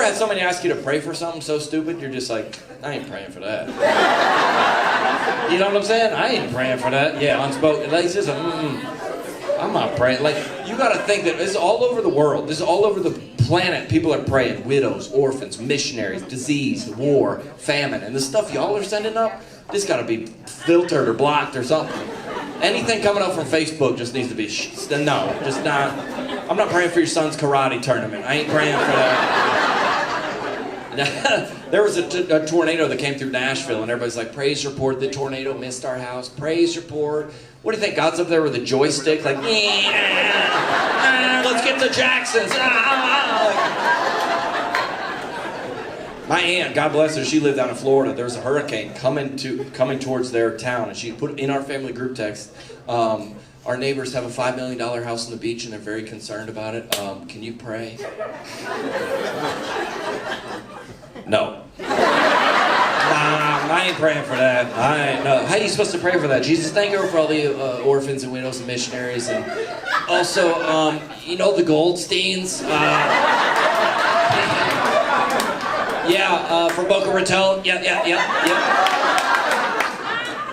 had somebody ask you to pray for something so stupid, you're just like, I ain't praying for that. You know what I'm saying? I ain't praying for that. Yeah, unspoken. Like, it's just I'm not praying. Like, you gotta think that this is all over the world. This is all over the planet. People are praying. Widows, orphans, missionaries, disease, war, famine. And the stuff y'all are sending up, this gotta be filtered or blocked or something. Anything coming up from Facebook just needs to be no, just not. I'm not praying for your son's karate tournament. I ain't praying for that. There was a tornado that came through Nashville, and everybody's like, praise report, the tornado missed our house. Praise report. What do you think? God's up there with a joystick, like, let's get the Jacksons. My aunt, God bless her, she lived down in Florida. There was a hurricane coming towards their town, and she put in our family group text, our neighbors have a $5 million house on the beach, and they're very concerned about it. Can you pray? No. I ain't praying for that. No. How are you supposed to pray for that? Jesus, thank you for all the orphans and widows and missionaries. And also, you know the Goldsteins? For Boca Raton. Yeah.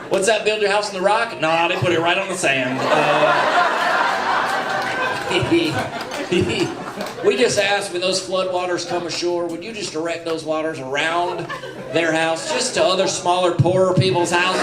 What's that, build your house in the rock? Nah, they put it right on the sand. We just asked, when those floodwaters come ashore, would you just direct those waters around their house, just to other smaller, poorer people's houses?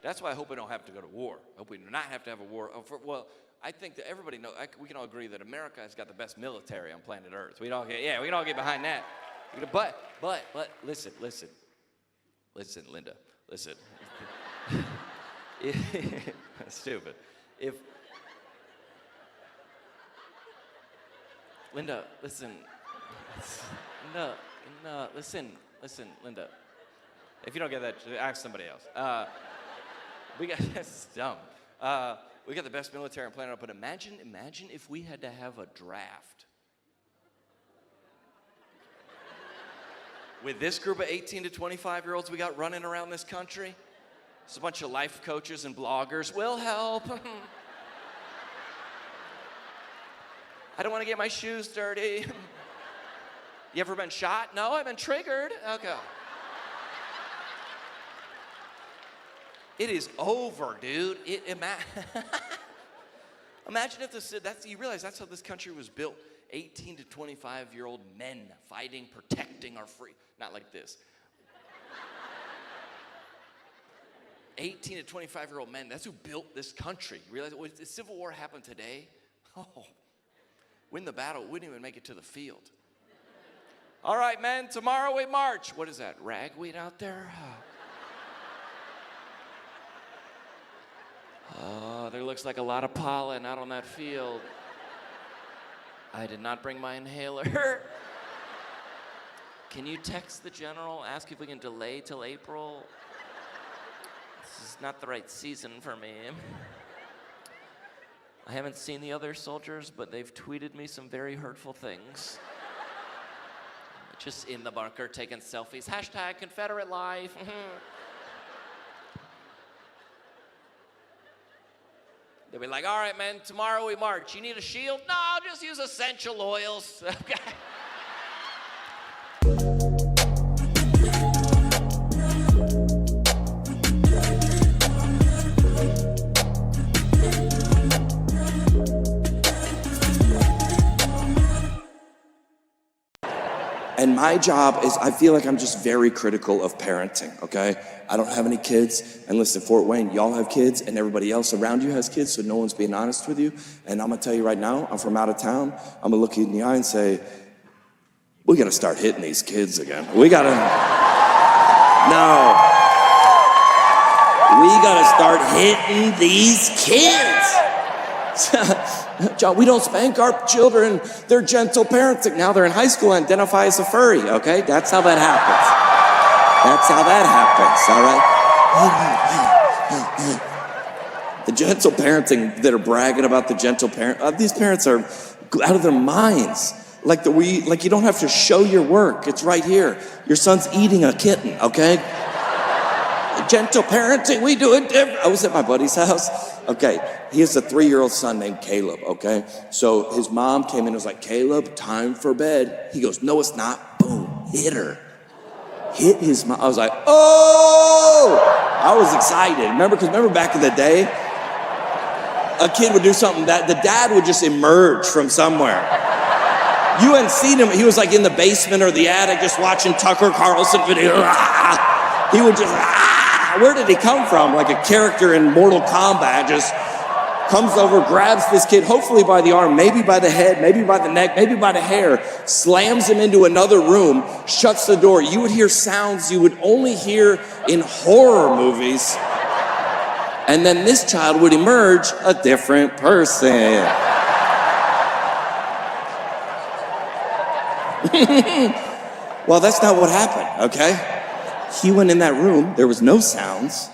That's why I hope we don't have to go to war. I hope we do not have to have a war. I think that everybody knows, we can all agree that America has got the best military on planet Earth. We can all get behind that. But listen, Linda, listen. Stupid. Linda, listen. Listen, Linda. If you don't get that, ask somebody else. That's dumb. We got the best military on planet Earth, but imagine if we had to have a draft. With this group of 18 to 25-year-olds we got running around this country, it's a bunch of life coaches and bloggers. We'll help. I don't want to get my shoes dirty. You ever been shot? No, I've been triggered. Okay. It is over, dude. Imagine if you realize that's how this country was built. 18 to 25-year-old men fighting, protecting our free. Not like this. 18 to 25-year-old men, that's who built this country. You realize if the Civil War happened today, win the battle, wouldn't even make it to the field. All right, men, tomorrow we march. What is that, ragweed out there? Oh, there looks like a lot of pollen out on that field. I did not bring my inhaler. Can you text the general, ask if we can delay till April? This is not the right season for me. I haven't seen the other soldiers, but they've tweeted me some very hurtful things. Just in the bunker, taking selfies. Hashtag Confederate life. They'll be like, all right, man, tomorrow we march. You need a shield? No, I'll just use essential oils. Okay. And my job is, I feel like I'm just very critical of parenting, okay? I don't have any kids, and listen, Fort Wayne, y'all have kids, and everybody else around you has kids, so no one's being honest with you. And I'm gonna tell you right now, I'm from out of town, I'm gonna look you in the eye and say, we gotta start hitting these kids again. We gotta start hitting these kids. John, we don't spank our children. They're gentle parenting. Now they're in high school and identify as a furry, okay? That's how that happens. All right? The gentle parenting that are bragging about the gentle parent, these parents are out of their minds. Like you don't have to show your work. It's right here. Your son's eating a kitten, okay? Gentle parenting, we do it different. I was at my buddy's house. Okay, he has a 3-year-old son named Caleb, okay? So his mom came in and was like, Caleb, time for bed. He goes, no, it's not. Boom, hit her. Hit his mom. I was like, oh! I was excited. Remember back in the day, a kid would do something that the dad would just emerge from somewhere. You hadn't seen him. He was like in the basement or the attic just watching Tucker Carlson video. He would just, where did he come from? Like a character in Mortal Kombat, just comes over, grabs this kid, hopefully by the arm, maybe by the head, maybe by the neck, maybe by the hair, slams him into another room, shuts the door. You would hear sounds you would only hear in horror movies. And then this child would emerge a different person. Well, that's not what happened, okay? He went in that room, there was no sounds,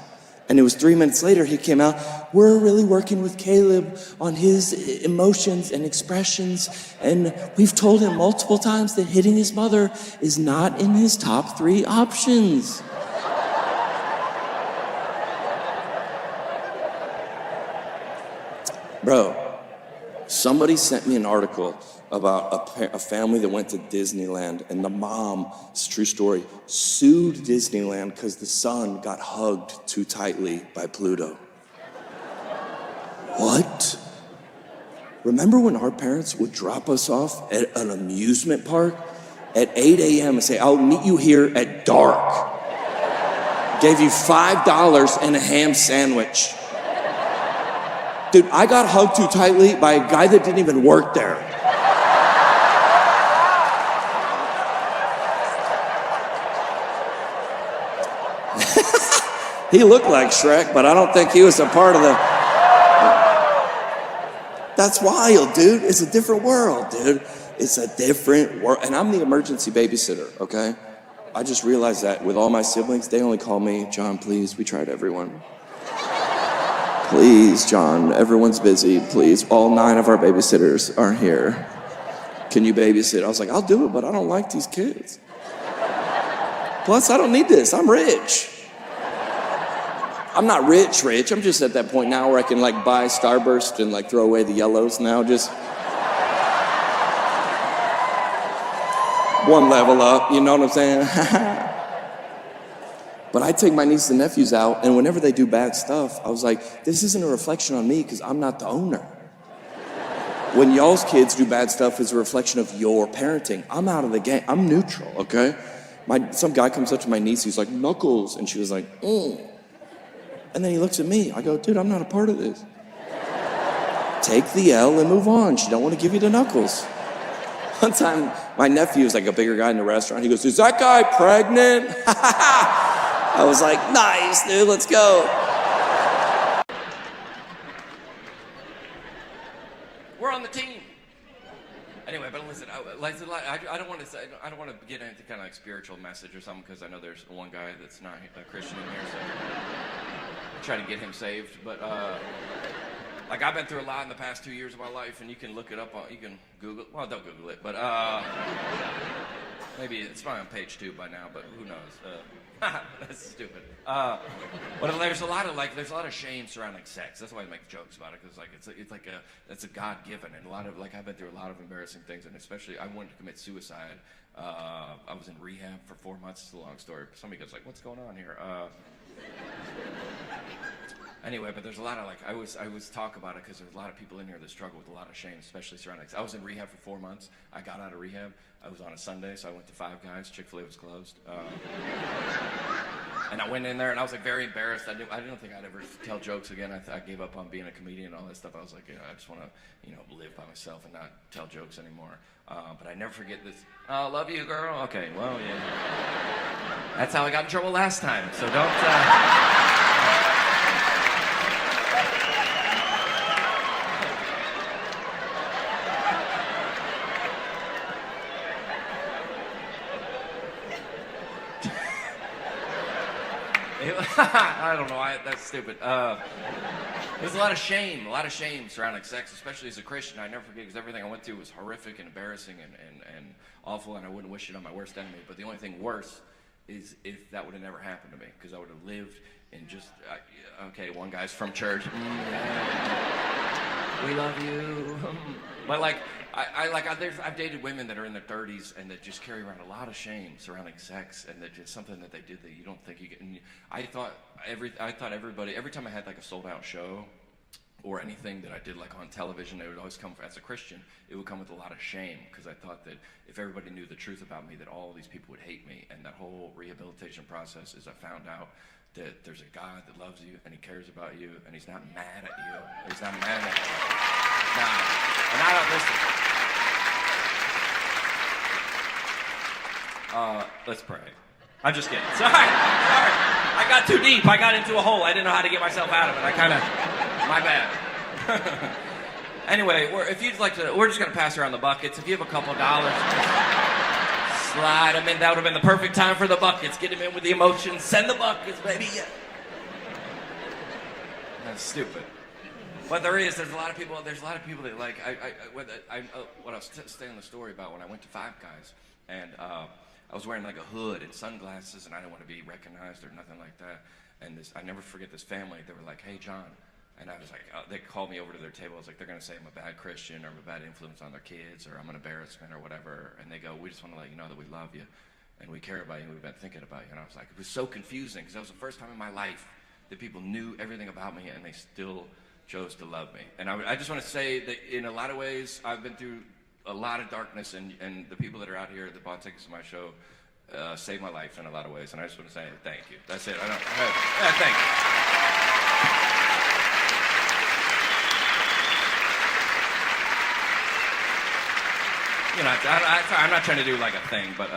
and it was 3 minutes later he came out, we're really working with Caleb on his emotions and expressions, and we've told him multiple times that hitting his mother is not in his top 3 options. Bro, somebody sent me an article about a family that went to Disneyland, and the mom, it's a true story, sued Disneyland because the son got hugged too tightly by Pluto. What? Remember when our parents would drop us off at an amusement park at 8 a.m. and say, I'll meet you here at dark. Gave you $5 and a ham sandwich. Dude, I got hugged too tightly by a guy that didn't even work there. He looked like Shrek, but I don't think he was a part of the... That's wild, dude. It's a different world, dude. It's a different world. And I'm the emergency babysitter, okay? I just realized that with all my siblings, they only call me, John, please, we tried everyone. Please, John, everyone's busy, please. All 9 of our babysitters are here. Can you babysit? I was like, I'll do it, but I don't like these kids. Plus, I don't need this. I'm rich. I'm not rich. I'm just at that point now where I can like buy Starburst and like throw away the yellows now. Just one level up, you know what I'm saying? But I take my nieces and nephews out, and whenever they do bad stuff, I was like, this isn't a reflection on me because I'm not the owner. When y'all's kids do bad stuff, it's a reflection of your parenting. I'm out of the game. I'm neutral, okay? Some guy comes up to my niece, he's like, Knuckles, and she was like, And then he looks at me. I go, dude, I'm not a part of this. Take the L and move on. She don't want to give you the knuckles. One time, my nephew was like a bigger guy in the restaurant. He goes, is that guy pregnant? I was like, nice, dude, let's go. We're on the team. Anyway, but listen, I don't want to say, I don't want to get into kind of like spiritual message or something because I know there's one guy that's not a Christian in here, so I try to get him saved. But like I've been through a lot in the past 2 years of my life, and you can look it up. You can Google. Well, don't Google it, but maybe it's probably on page 2 by now. But who knows? That's stupid. But there's a lot of shame surrounding sex. That's why I make jokes about it, because like it's a God-given, and a lot of like I've been through a lot of embarrassing things, and especially I wanted to commit suicide. I was in rehab for 4 months. It's a long story. Somebody goes like, "What's going on here?" Anyway, but there's a lot of like I always talk about it because there's a lot of people in here that struggle with a lot of shame, especially surrounding. I was in rehab for 4 months. I got out of rehab. I was on a Sunday, so I went to Five Guys. Chick-fil-A was closed, and I went in there and I was like very embarrassed. I didn't think I'd ever tell jokes again. I gave up on being a comedian and all that stuff. I was like, I just want to live by myself and not tell jokes anymore. But I never forget this. Oh, love you, girl. Okay, well, yeah. That's how I got in trouble last time. So don't. I don't know. That's stupid. There's a lot of shame surrounding sex, especially as a Christian. I never forget, because everything I went through was horrific and embarrassing and awful, and I wouldn't wish it on my worst enemy. But the only thing worse is if that would have never happened to me, because I would have lived in just, okay, one guy's from church. We love you. But like, I've dated women that are in their 30s and that just carry around a lot of shame surrounding sex, and that just something that they did that you don't think you get. And I thought everybody, every time I had like a sold out show or anything that I did like on television, it would always come, as a Christian, it would come with a lot of shame, because I thought that if everybody knew the truth about me, that all these people would hate me. And that whole rehabilitation process is I found out that there's a God that loves you and he cares about you and he's not mad at you. He's not mad at you. Nah. And I don't listen. Let's pray. I'm just kidding. Sorry. I got too deep. I got into a hole. I didn't know how to get myself out of it. My bad. Anyway, if you'd like to, we're just going to pass around the buckets. If you have a couple dollars, slide them in. That would have been the perfect time for the buckets. Get them in with the emotions. Send the buckets, baby. Yeah. That's stupid. But there's a lot of people that like, what I was telling the story about when I went to Five Guys, and I was wearing like a hood and sunglasses, and I didn't want to be recognized or nothing like that. And I never forget this family. They were like, "Hey, John," and I was like, they called me over to their table. I was like, they're gonna say I'm a bad Christian or I'm a bad influence on their kids or I'm an embarrassment or whatever. And they go, "We just want to let you know that we love you and we care about you and we've been thinking about you." And I was like, it was so confusing, because that was the first time in my life that people knew everything about me and they still chose to love me. And I just want to say that in a lot of ways, I've been through a lot of darkness, and the people that are out here that bought tickets to my show saved my life in a lot of ways. And I just want to say thank you. That's it. Thank you. You know, I'm not trying to do like a thing, but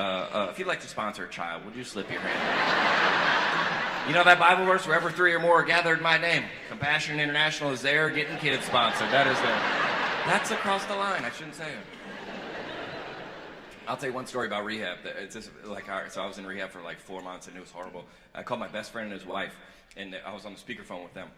if you'd like to sponsor a child, would you slip your hand? You know that Bible verse, wherever 3 or more are gathered in my name, Compassion International is there getting kids sponsored. That's across the line. I shouldn't say it. I'll tell you one story about rehab. It's just like, all right, so I was in rehab for like 4 months, and it was horrible. I called my best friend and his wife, and I was on the speakerphone with them.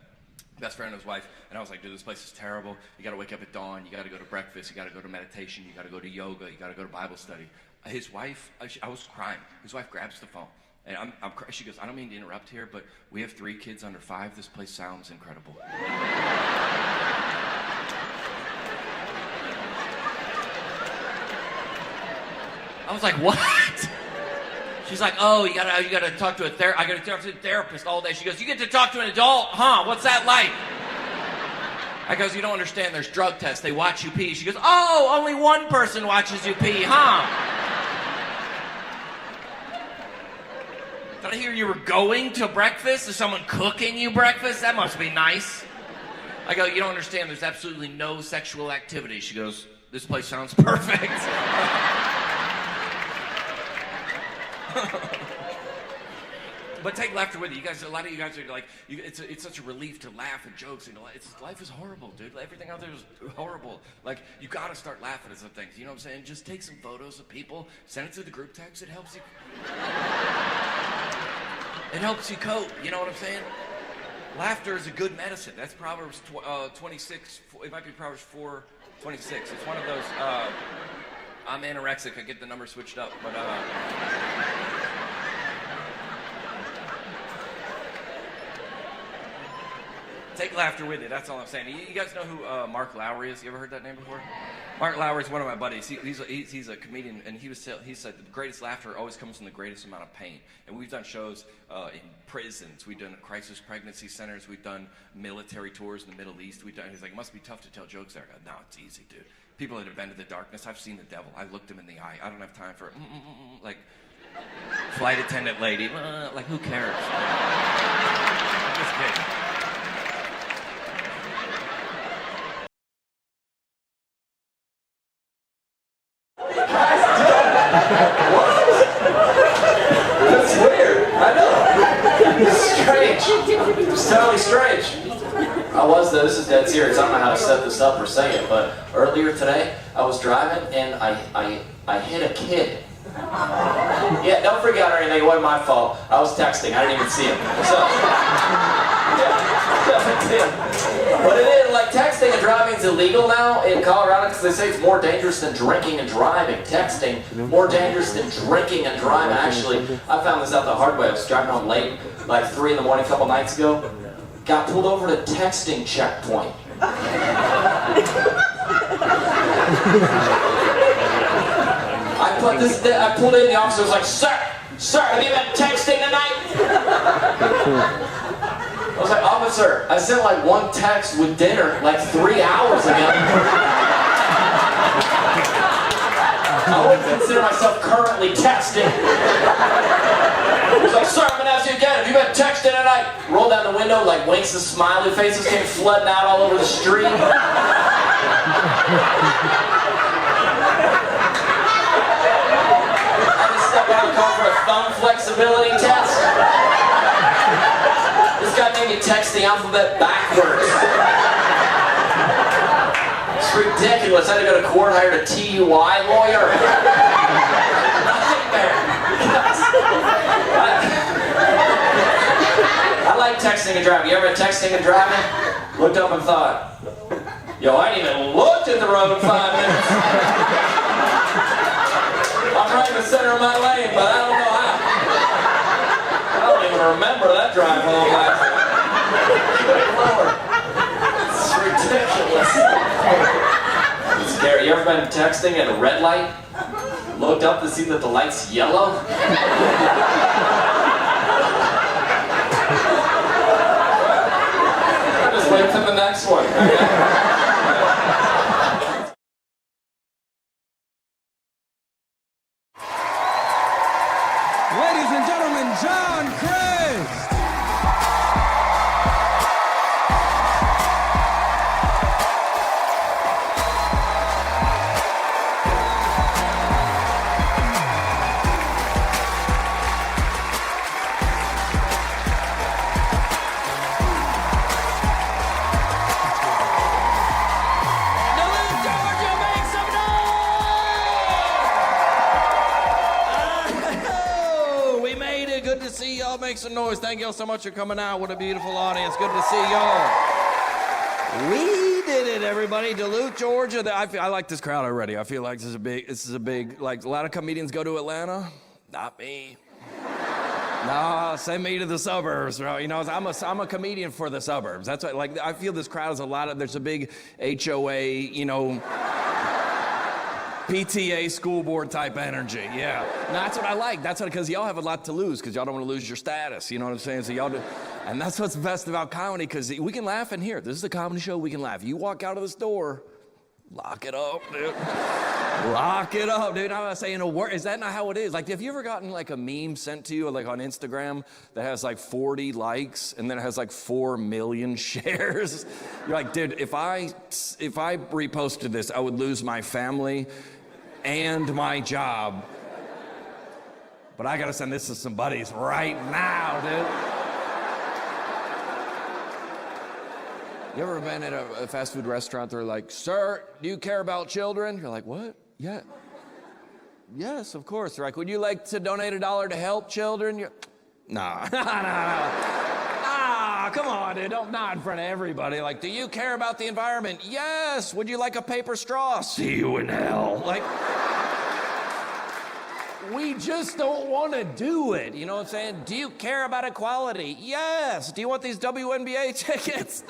Best friend and his wife, and I was like, dude, this place is terrible. You got to wake up at dawn. You got to go to breakfast. You got to go to meditation. You got to go to yoga. You got to go to Bible study. His wife, I was crying. His wife grabs the phone, and she goes, "I don't mean to interrupt here, but we have 3 kids under 5. This place sounds incredible." I was like, "What?" She's like, "Oh, you gotta talk to a therapist. I gotta talk to a therapist all day." She goes, "You get to talk to an adult, huh? What's that like?" I goes, "You don't understand. There's drug tests. They watch you pee." She goes, "Oh, only one person watches you pee, huh?" Did I hear you were going to breakfast? Is someone cooking you breakfast? That must be nice. I go, "You don't understand. There's absolutely no sexual activity." She goes, "This place sounds perfect." But take laughter with you. You guys, a lot of you guys are like, it's such a relief to laugh at jokes. You know, life is horrible, dude. Everything out there is horrible. Like, you gotta start laughing at some things. You know what I'm saying? Just take some photos of people, send it to the group text. It helps you. It helps you cope. You know what I'm saying? Laughter is a good medicine. That's Proverbs 26. It might be Proverbs 4:26. It's one of those. I'm anorexic. I get the number switched up, but. Take laughter with you. That's all I'm saying. You guys know who Mark Lowry is? You ever heard that name before? Mark Lowry is one of my buddies. He's a comedian, and he said the greatest laughter always comes from the greatest amount of pain. And we've done shows in prisons. We've done crisis pregnancy centers. We've done military tours in the Middle East. He's like, "It must be tough to tell jokes there." I go, "No, it's easy, dude. People that have been to the darkness. I've seen the devil. I looked him in the eye. I don't have time for like flight attendant lady. Like, who cares?" I'm just kidding. That's weird. I know. It's strange. It's totally strange. This is dead serious. I don't know how to set this up or say it, but earlier today, I was driving and I hit a kid. Yeah, don't freak out or anything. It wasn't my fault. I was texting. I didn't even see him. So, yeah. But it is, like, texting and driving is illegal now in Colorado because they say it's more dangerous than drinking and driving. Texting, more dangerous than drinking and driving. Actually, I found this out the hard way. I was driving home late, like 3 in the morning a couple nights ago. Got pulled over at a texting checkpoint. I pulled in, the officer was like, Sir, have you been texting tonight? I was like, officer, I sent like one text with dinner like 3 hours ago. I wouldn't consider myself currently texting. He was like, sir, I'm gonna ask you again, have you been texting tonight? Roll down the window, like winks and smiley faces came flooding out all over the street. I just stepped out of the car for a thumb flexibility test. This guy made me text the alphabet backwards. It's ridiculous. I had to go to court, hired a TUI lawyer. Nightmare. I like texting and driving. You ever been texting and driving? Looked up and thought, yo, I ain't even looked at the road in 5 minutes. I'm right in the center of my lane, but I don't know how. I don't even remember that drive home last night. Good Lord. It's ridiculous. It's scary. You ever been texting at a red light? Looked up to see that the light's yellow? I'll just wait for the next one. Ladies and gentlemen, John Crist. Good to see y'all. Make some noise. Thank y'all so much for coming out. What a beautiful audience. Good to see y'all. We did it, everybody. Duluth, Georgia. I like this crowd already. I feel like this is a big, like a lot of comedians go to Atlanta. Not me. No, send me to the suburbs, bro. You know, I'm a comedian for the suburbs. That's what, like, I feel this crowd is there's a big HOA, you know, PTA school board type energy, yeah. No, that's what I like. That's because y'all have a lot to lose because y'all don't want to lose your status, you know what I'm saying? So y'all do, and that's what's best about comedy because we can laugh in here. This is a comedy show, we can laugh. You walk out of this door, lock it up, dude. Lock it up, dude. I'm not saying a word. Is that not how it is? Like, have you ever gotten like a meme sent to you like on Instagram that has like 40 likes and then it has like 4 million shares? You're like, dude, if I reposted this, I would lose my family and my job. But I gotta send this to some buddies right now, dude. You ever been at a fast food restaurant, they're like, sir, do you care about children? You're like, what? Yeah. Yes, of course. They're like, would you like to donate $1 to help children? You're, nah. Ah, come on, dude, don't nod in front of everybody. Like, do you care about the environment? Yes. Would you like a paper straw? See you in hell. Like, we just don't want to do it. You know what I'm saying? Do you care about equality? Yes. Do you want these WNBA tickets?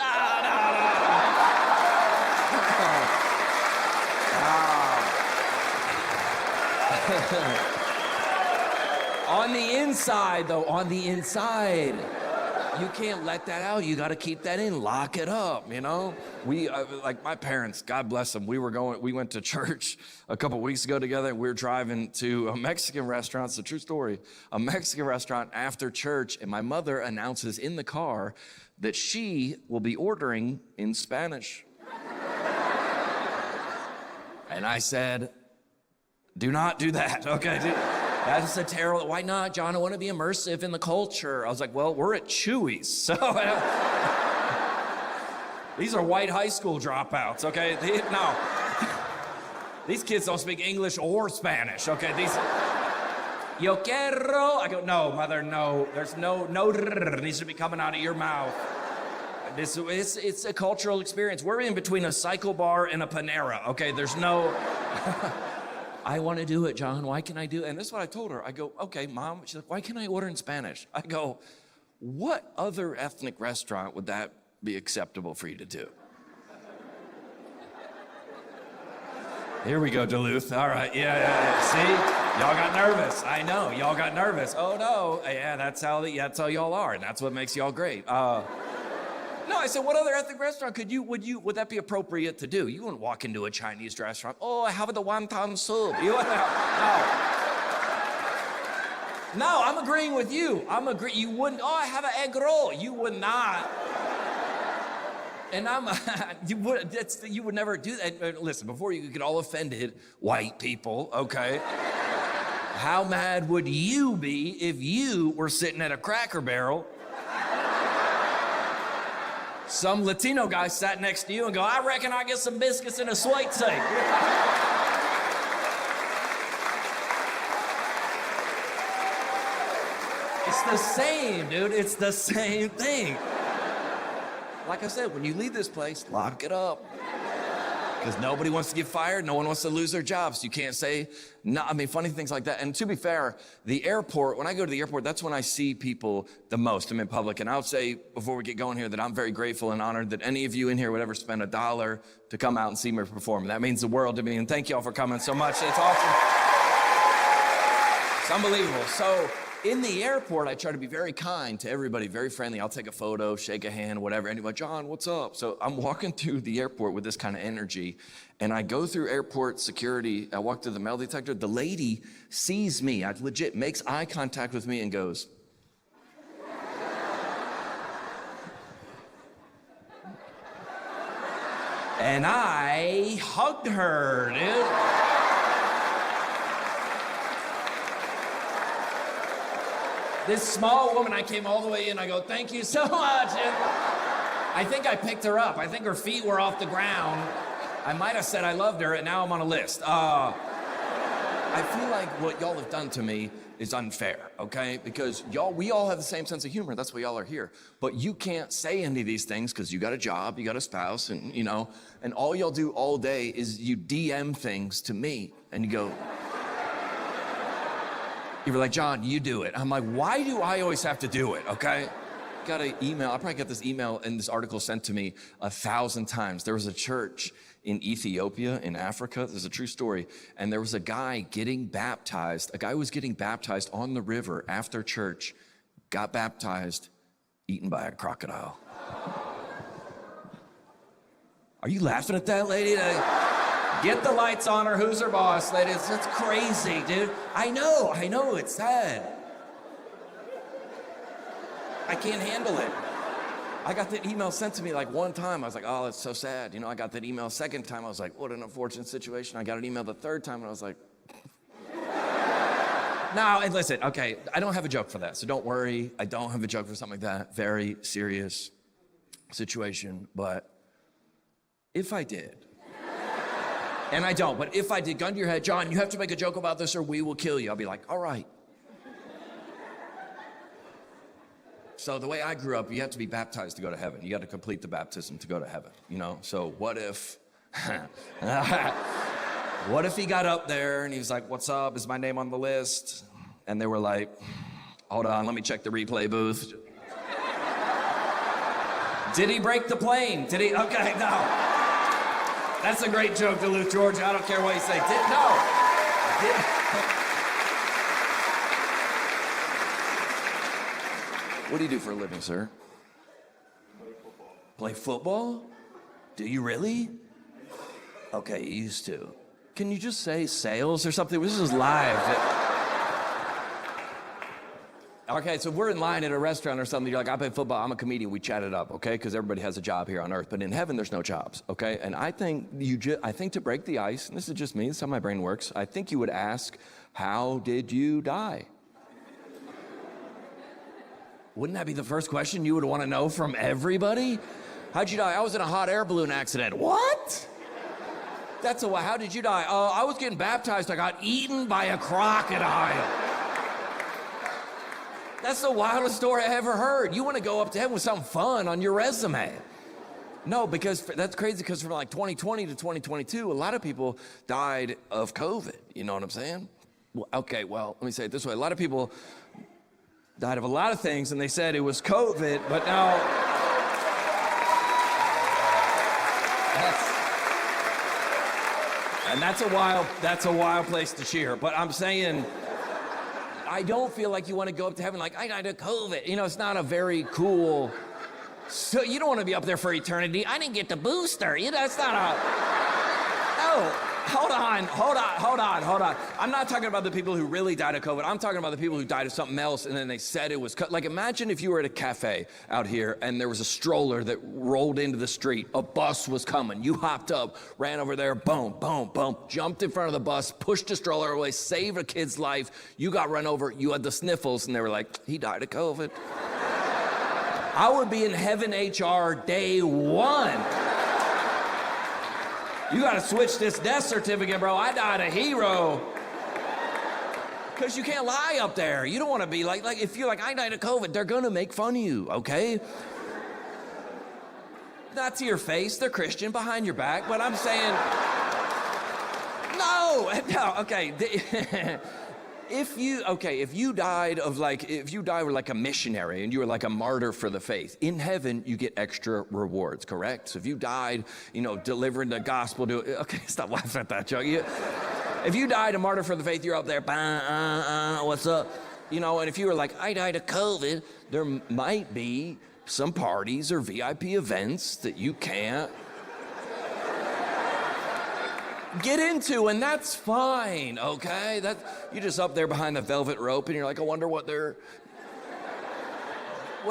On the inside, though, on the inside, you can't let that out. You got to keep that in. Lock it up, you know? We, like my parents, God bless them, we went to church a couple weeks ago together, and we were driving to a Mexican restaurant. It's a true story. A Mexican restaurant after church, and my mother announces in the car that she will be ordering in Spanish. And I said, do not do that, okay? That's a terrible, why not, John? I want to be immersive in the culture. I was like, well, we're at Chewy's, so. These are white high school dropouts, okay? No. These kids don't speak English or Spanish, okay? Yo quiero. I go, no, mother, no. There's no needs to be coming out of your mouth. It's a cultural experience. We're in between a Cycle Bar and a Panera, okay? There's no... I want to do it, John. Why can I do it? And this is what I told her. I go, okay, Mom. She's like, why can't I order in Spanish? I go, what other ethnic restaurant would that be acceptable for you to do? Here we go, Duluth. All right, yeah. See? Y'all got nervous. I know, y'all got nervous. Oh, no. Yeah, that's how y'all are, and that's what makes y'all great. No, I said, what other ethnic restaurant would that be appropriate to do? You wouldn't walk into a Chinese restaurant. Oh, I have the wonton soup. You wouldn't. No, I'm agreeing with you. You wouldn't. Oh, I have an egg roll. You would not. And you would never do that. Listen, before you get all offended, white people, okay? How mad would you be if you were sitting at a Cracker Barrel? Some Latino guy sat next to you and go, I reckon I get some biscuits and a sweet tea. It's the same, dude. It's the same thing. Like I said, when you leave this place, lock it up. Because nobody wants to get fired. No one wants to lose their jobs. You can't say, no, funny things like that. And to be fair, the airport, when I go to the airport, that's when I see people the most. I'm in public. And I'll say, before we get going here, that I'm very grateful and honored that any of you in here would ever spend $1 to come out and see me perform. That means the world to me. And thank you all for coming so much. It's awesome. It's unbelievable. So, in the airport, I try to be very kind to everybody, very friendly. I'll take a photo, shake a hand, whatever. Anybody, John, what's up? So I'm walking through the airport with this kind of energy, and I go through airport security. I walk through the metal detector. The lady sees me. I legit makes eye contact with me and goes, and I hugged her, dude. This small woman, I came all the way in. I go, thank you so much. And I think I picked her up. I think her feet were off the ground. I might have said I loved her, and now I'm on a list. I feel like what y'all have done to me is unfair, okay? Because we all have the same sense of humor. That's why y'all are here. But you can't say any of these things because you got a job, you got a spouse, and and all y'all do all day is you DM things to me, and you go, you were like, John, you do it. I'm like, why do I always have to do it, okay? Got an email. I probably got this email and this article sent to me 1,000 times. There was a church in Ethiopia, in Africa. This is a true story. And there was a guy getting baptized. A guy was getting baptized on the river after church, got baptized, eaten by a crocodile. Are you laughing at that, lady? Get the lights on her. Who's her boss, ladies? That's crazy, dude. I know, it's sad. I can't handle it. I got that email sent to me like one time. I was like, oh, it's so sad. I got that email a second time. I was like, what an unfortunate situation. I got an email the third time, and I was like, no, and listen, okay, I don't have a joke for that, so don't worry. I don't have a joke for something like that. Very serious situation, but if I did, and I don't, but if I did, gun to your head, John, you have to make a joke about this or we will kill you. I'll be like, all right. So the way I grew up, you have to be baptized to go to heaven. You got to complete the baptism to go to heaven, So what if, what if he got up there and he was like, what's up? Is my name on the list? And they were like, hold on, let me check the replay booth. Did he break the plane? Did he? Okay, no. That's a great joke, Duluth, Georgia. I don't care what you say. What do you do for a living, sir? Play football. Play football? Do you really? Okay, you used to. Can you just say sales or something? This is live. Okay, so we're in line at a restaurant or something. You're like, I play football. I'm a comedian. We chat it up, okay? Because everybody has a job here on earth. But in heaven, there's no jobs, okay? And I think to break the ice, and this is just me, this is how my brain works, I think you would ask, how did you die? Wouldn't that be the first question you would want to know from everybody? How'd you die? I was in a hot air balloon accident. What? How did you die? I was getting baptized. I got eaten by a crocodile. That's the wildest story I ever heard. You want to go up to heaven with something fun on your resume. No, because that's crazy, because from like 2020 to 2022, a lot of people died of COVID. You know what I'm saying? Well, okay, well, let me say it this way. A lot of people died of a lot of things, and they said it was COVID, but now... That's a wild place to cheer. But I'm saying, I don't feel like you want to go up to heaven like, I died of COVID. You know, it's not a very cool... So you don't want to be up there for eternity. I didn't get the booster. You know, it's not a... No, hold on. I'm not talking about the people who really died of COVID. I'm talking about the people who died of something else and then they said it was... Like, imagine if you were at a cafe out here and there was a stroller that rolled into the street. A bus was coming. You hopped up, ran over there, boom, boom, boom, jumped in front of the bus, pushed the stroller away, saved a kid's life. You got run over. You had the sniffles, and they were like, he died of COVID. I would be in heaven HR day one. You gotta switch this death certificate, bro. I died a hero. Because you can't lie up there. You don't want to be like if you're like, I died of COVID, they're gonna make fun of you, okay? Not to your face, they're Christian behind your back, but I'm saying, no, okay. If you died were like a missionary and you were like a martyr for the faith, in heaven you get extra rewards, correct? So if you died, delivering the gospel to, okay, stop laughing at that joke. If you died a martyr for the faith, you're up there, what's up? And if you were like, I died of COVID, there might be some parties or VIP events that you can't get into, and that's fine, okay? You're just up there behind the velvet rope, and you're like, I wonder what are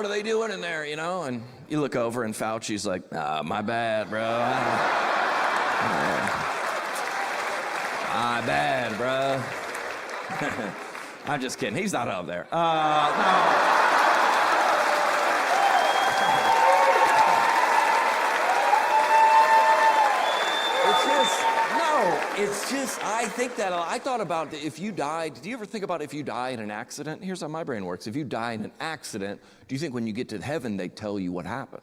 they doing in there, And you look over, and Fauci's like, my bad, bro. My bad, bro. I'm just kidding. He's not up there. No. It's just, I thought about if you died, do you ever think about if you die in an accident? Here's how my brain works. If you die in an accident, do you think when you get to heaven, they tell you what happened?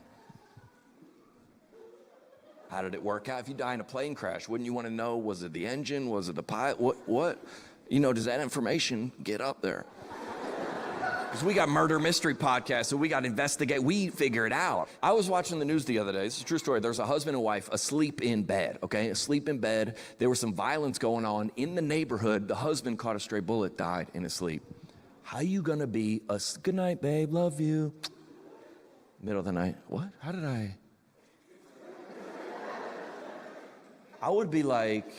How did it work out? If you die in a plane crash, wouldn't you want to know, was it the engine? Was it the pilot? What? Does that information get up there? Because we got murder mystery podcasts, so we got to investigate. We figure it out. I was watching the news the other day. This is a true story. There's a husband and wife asleep in bed, okay? Asleep in bed. There was some violence going on in the neighborhood. The husband caught a stray bullet, died in his sleep. How you going to be good night, babe, love you. Middle of the night. What? How did I would be like,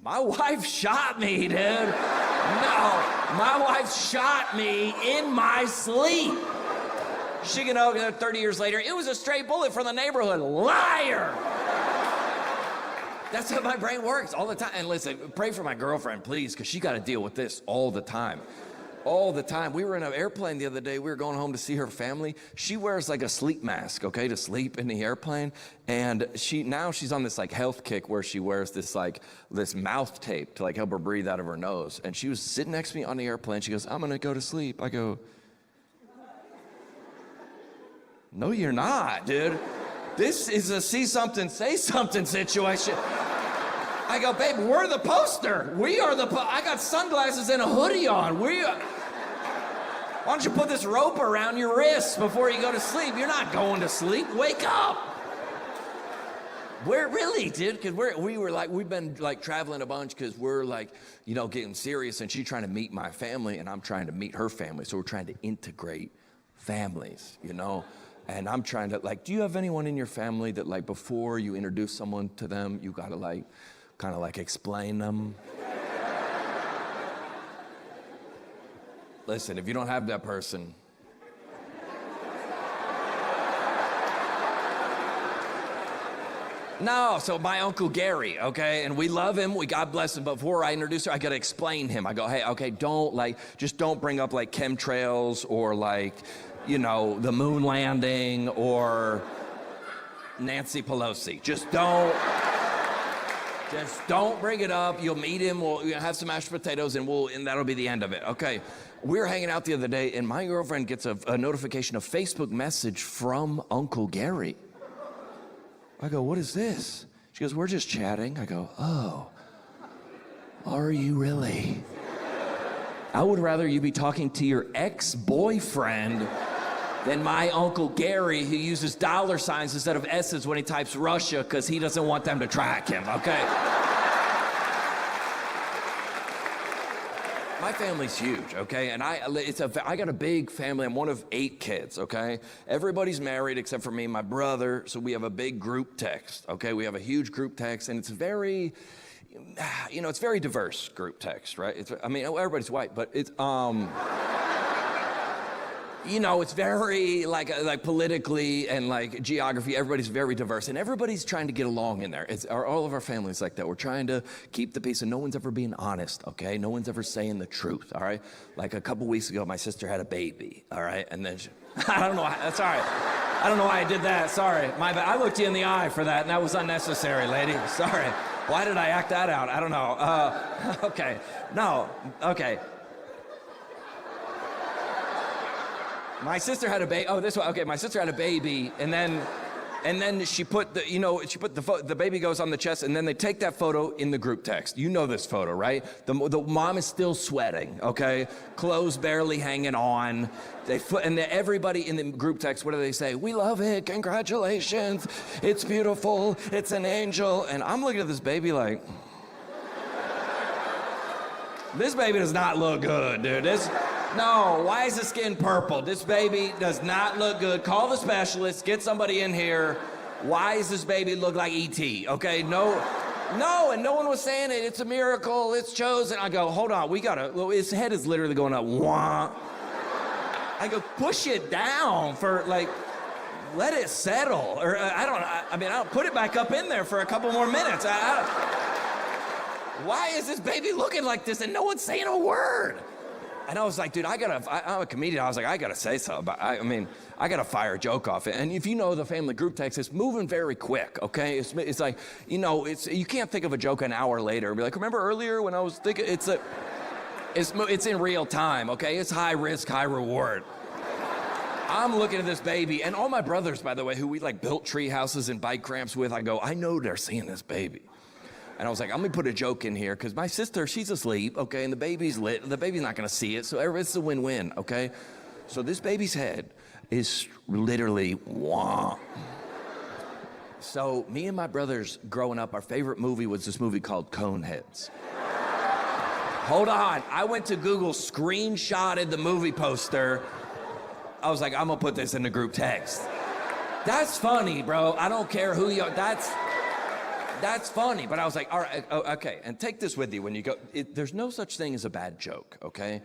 my wife shot me, dude. No, my wife shot me in my sleep. She can know 30 years later, it was a stray bullet from the neighborhood. Liar! That's how my brain works all the time. And listen, pray for my girlfriend, please, because she got to deal with this all the time. All the time. We were in an airplane the other day. We were going home to see her family. She wears like a sleep mask, okay, to sleep in the airplane. And she's on this like health kick where she wears this mouth tape to like help her breathe out of her nose. And she was sitting next to me on the airplane. She goes, I'm going to go to sleep. I go, no, you're not, dude. This is a see something, say something situation. I go, babe, we're the poster. We are I got sunglasses and a hoodie on. Why don't you put this rope around your wrists before you go to sleep? You're not going to sleep. Wake up. We're really, dude, because we've been like traveling a bunch because we're like, getting serious, and she's trying to meet my family and I'm trying to meet her family. So we're trying to integrate families, And I'm trying to do you have anyone in your family that before you introduce someone to them, you gotta kind of explain them? Listen, if you don't have that person, no, so my Uncle Gary, okay, and we love him, God bless him, but before I introduce her, I gotta explain him. I go, hey, okay, just don't bring up chemtrails or the moon landing or Nancy Pelosi. Just don't Just don't bring it up. You'll meet him. We'll have some mashed potatoes, and that'll be the end of it. Okay. We were hanging out the other day, and my girlfriend gets a notification, a Facebook message from Uncle Gary. I go, what is this? She goes, we're just chatting. I go, oh, are you really? I would rather you be talking to your ex-boyfriend than my Uncle Gary, who uses dollar signs instead of S's when he types Russia because he doesn't want them to track him, okay? My family's huge, okay? And I got a big family. I'm one of 8 kids, okay? Everybody's married except for me and my brother, so we have a big group text, okay? We have a huge group text, and it's very, it's very diverse group text, right? Everybody's white, but it's, it's very like politically and like geography, everybody's very diverse and everybody's trying to get along in there. All of our families like that. We're trying to keep the peace and no one's ever being honest, okay? No one's ever saying the truth, all right? Like a couple weeks ago, my sister had a baby, all right? And then I don't know why, that's all right. I don't know why I did that, sorry. My bad. I looked you in the eye for that and that was unnecessary, lady, sorry. Why did I act that out? I don't know. Okay, no, okay. My sister had a baby. Oh, this one. Okay, my sister had a baby, and then she put the baby goes on the chest, and then they take that photo in the group text. You know this photo, right? The mom is still sweating. Okay, clothes barely hanging on. Everybody in the group text, what do they say? We love it. Congratulations. It's beautiful. It's an angel. And I'm looking at this baby like, this baby does not look good, dude. No, why is the skin purple? This baby does not look good. Call the specialist, get somebody in here. Why does this baby look like E.T., okay? No, and no one was saying it. It's a miracle, it's chosen. I go, hold on, his head is literally going up, wah. I go, push it down for let it settle. Or I'll put it back up in there for a couple more minutes. Why is this baby looking like this and no one's saying a word? And I was like, dude, I'm a comedian. I was like, I gotta say something. I gotta fire a joke off it. And if you know the family group text, it's moving very quick, okay? It's like, you can't think of a joke an hour later and be like, remember earlier when I was thinking, it's in real time, okay? It's high risk, high reward. I'm looking at this baby, and all my brothers, by the way, who we built tree houses and bike ramps with, I go, I know they're seeing this baby. And I was like, I'm gonna put a joke in here, because my sister, she's asleep, okay, and the baby's lit, the baby's not gonna see it, so it's a win-win, okay? So this baby's head is literally, wah. So me and my brothers, growing up, our favorite movie was this movie called Coneheads. Hold on, I went to Google, screenshotted the movie poster. I was like, I'm gonna put this in the group text. That's funny, bro, I don't care who you are, that's funny, but I was like, all right, okay, and take this with you when you go. There's no such thing as a bad joke, okay?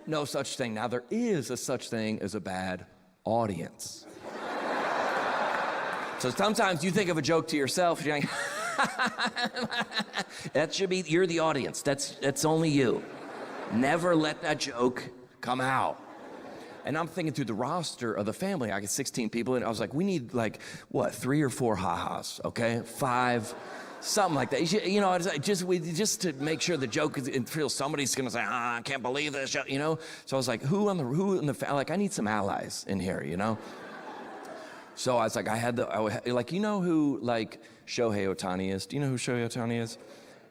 No such thing. Now, there is a such thing as a bad audience. So sometimes you think of a joke to yourself, you're like, you're the audience. That's only you. Never let that joke come out. And I'm thinking through the roster of the family. I got 16 people, and I was like, we need 3 or 4 ha-has, okay? 5, something like that. Just to make sure the joke feels somebody's gonna say, I can't believe this, So I was like, who in the I need some allies in here, So I was like, you know who Shohei Ohtani is? Do you know who Shohei Ohtani is?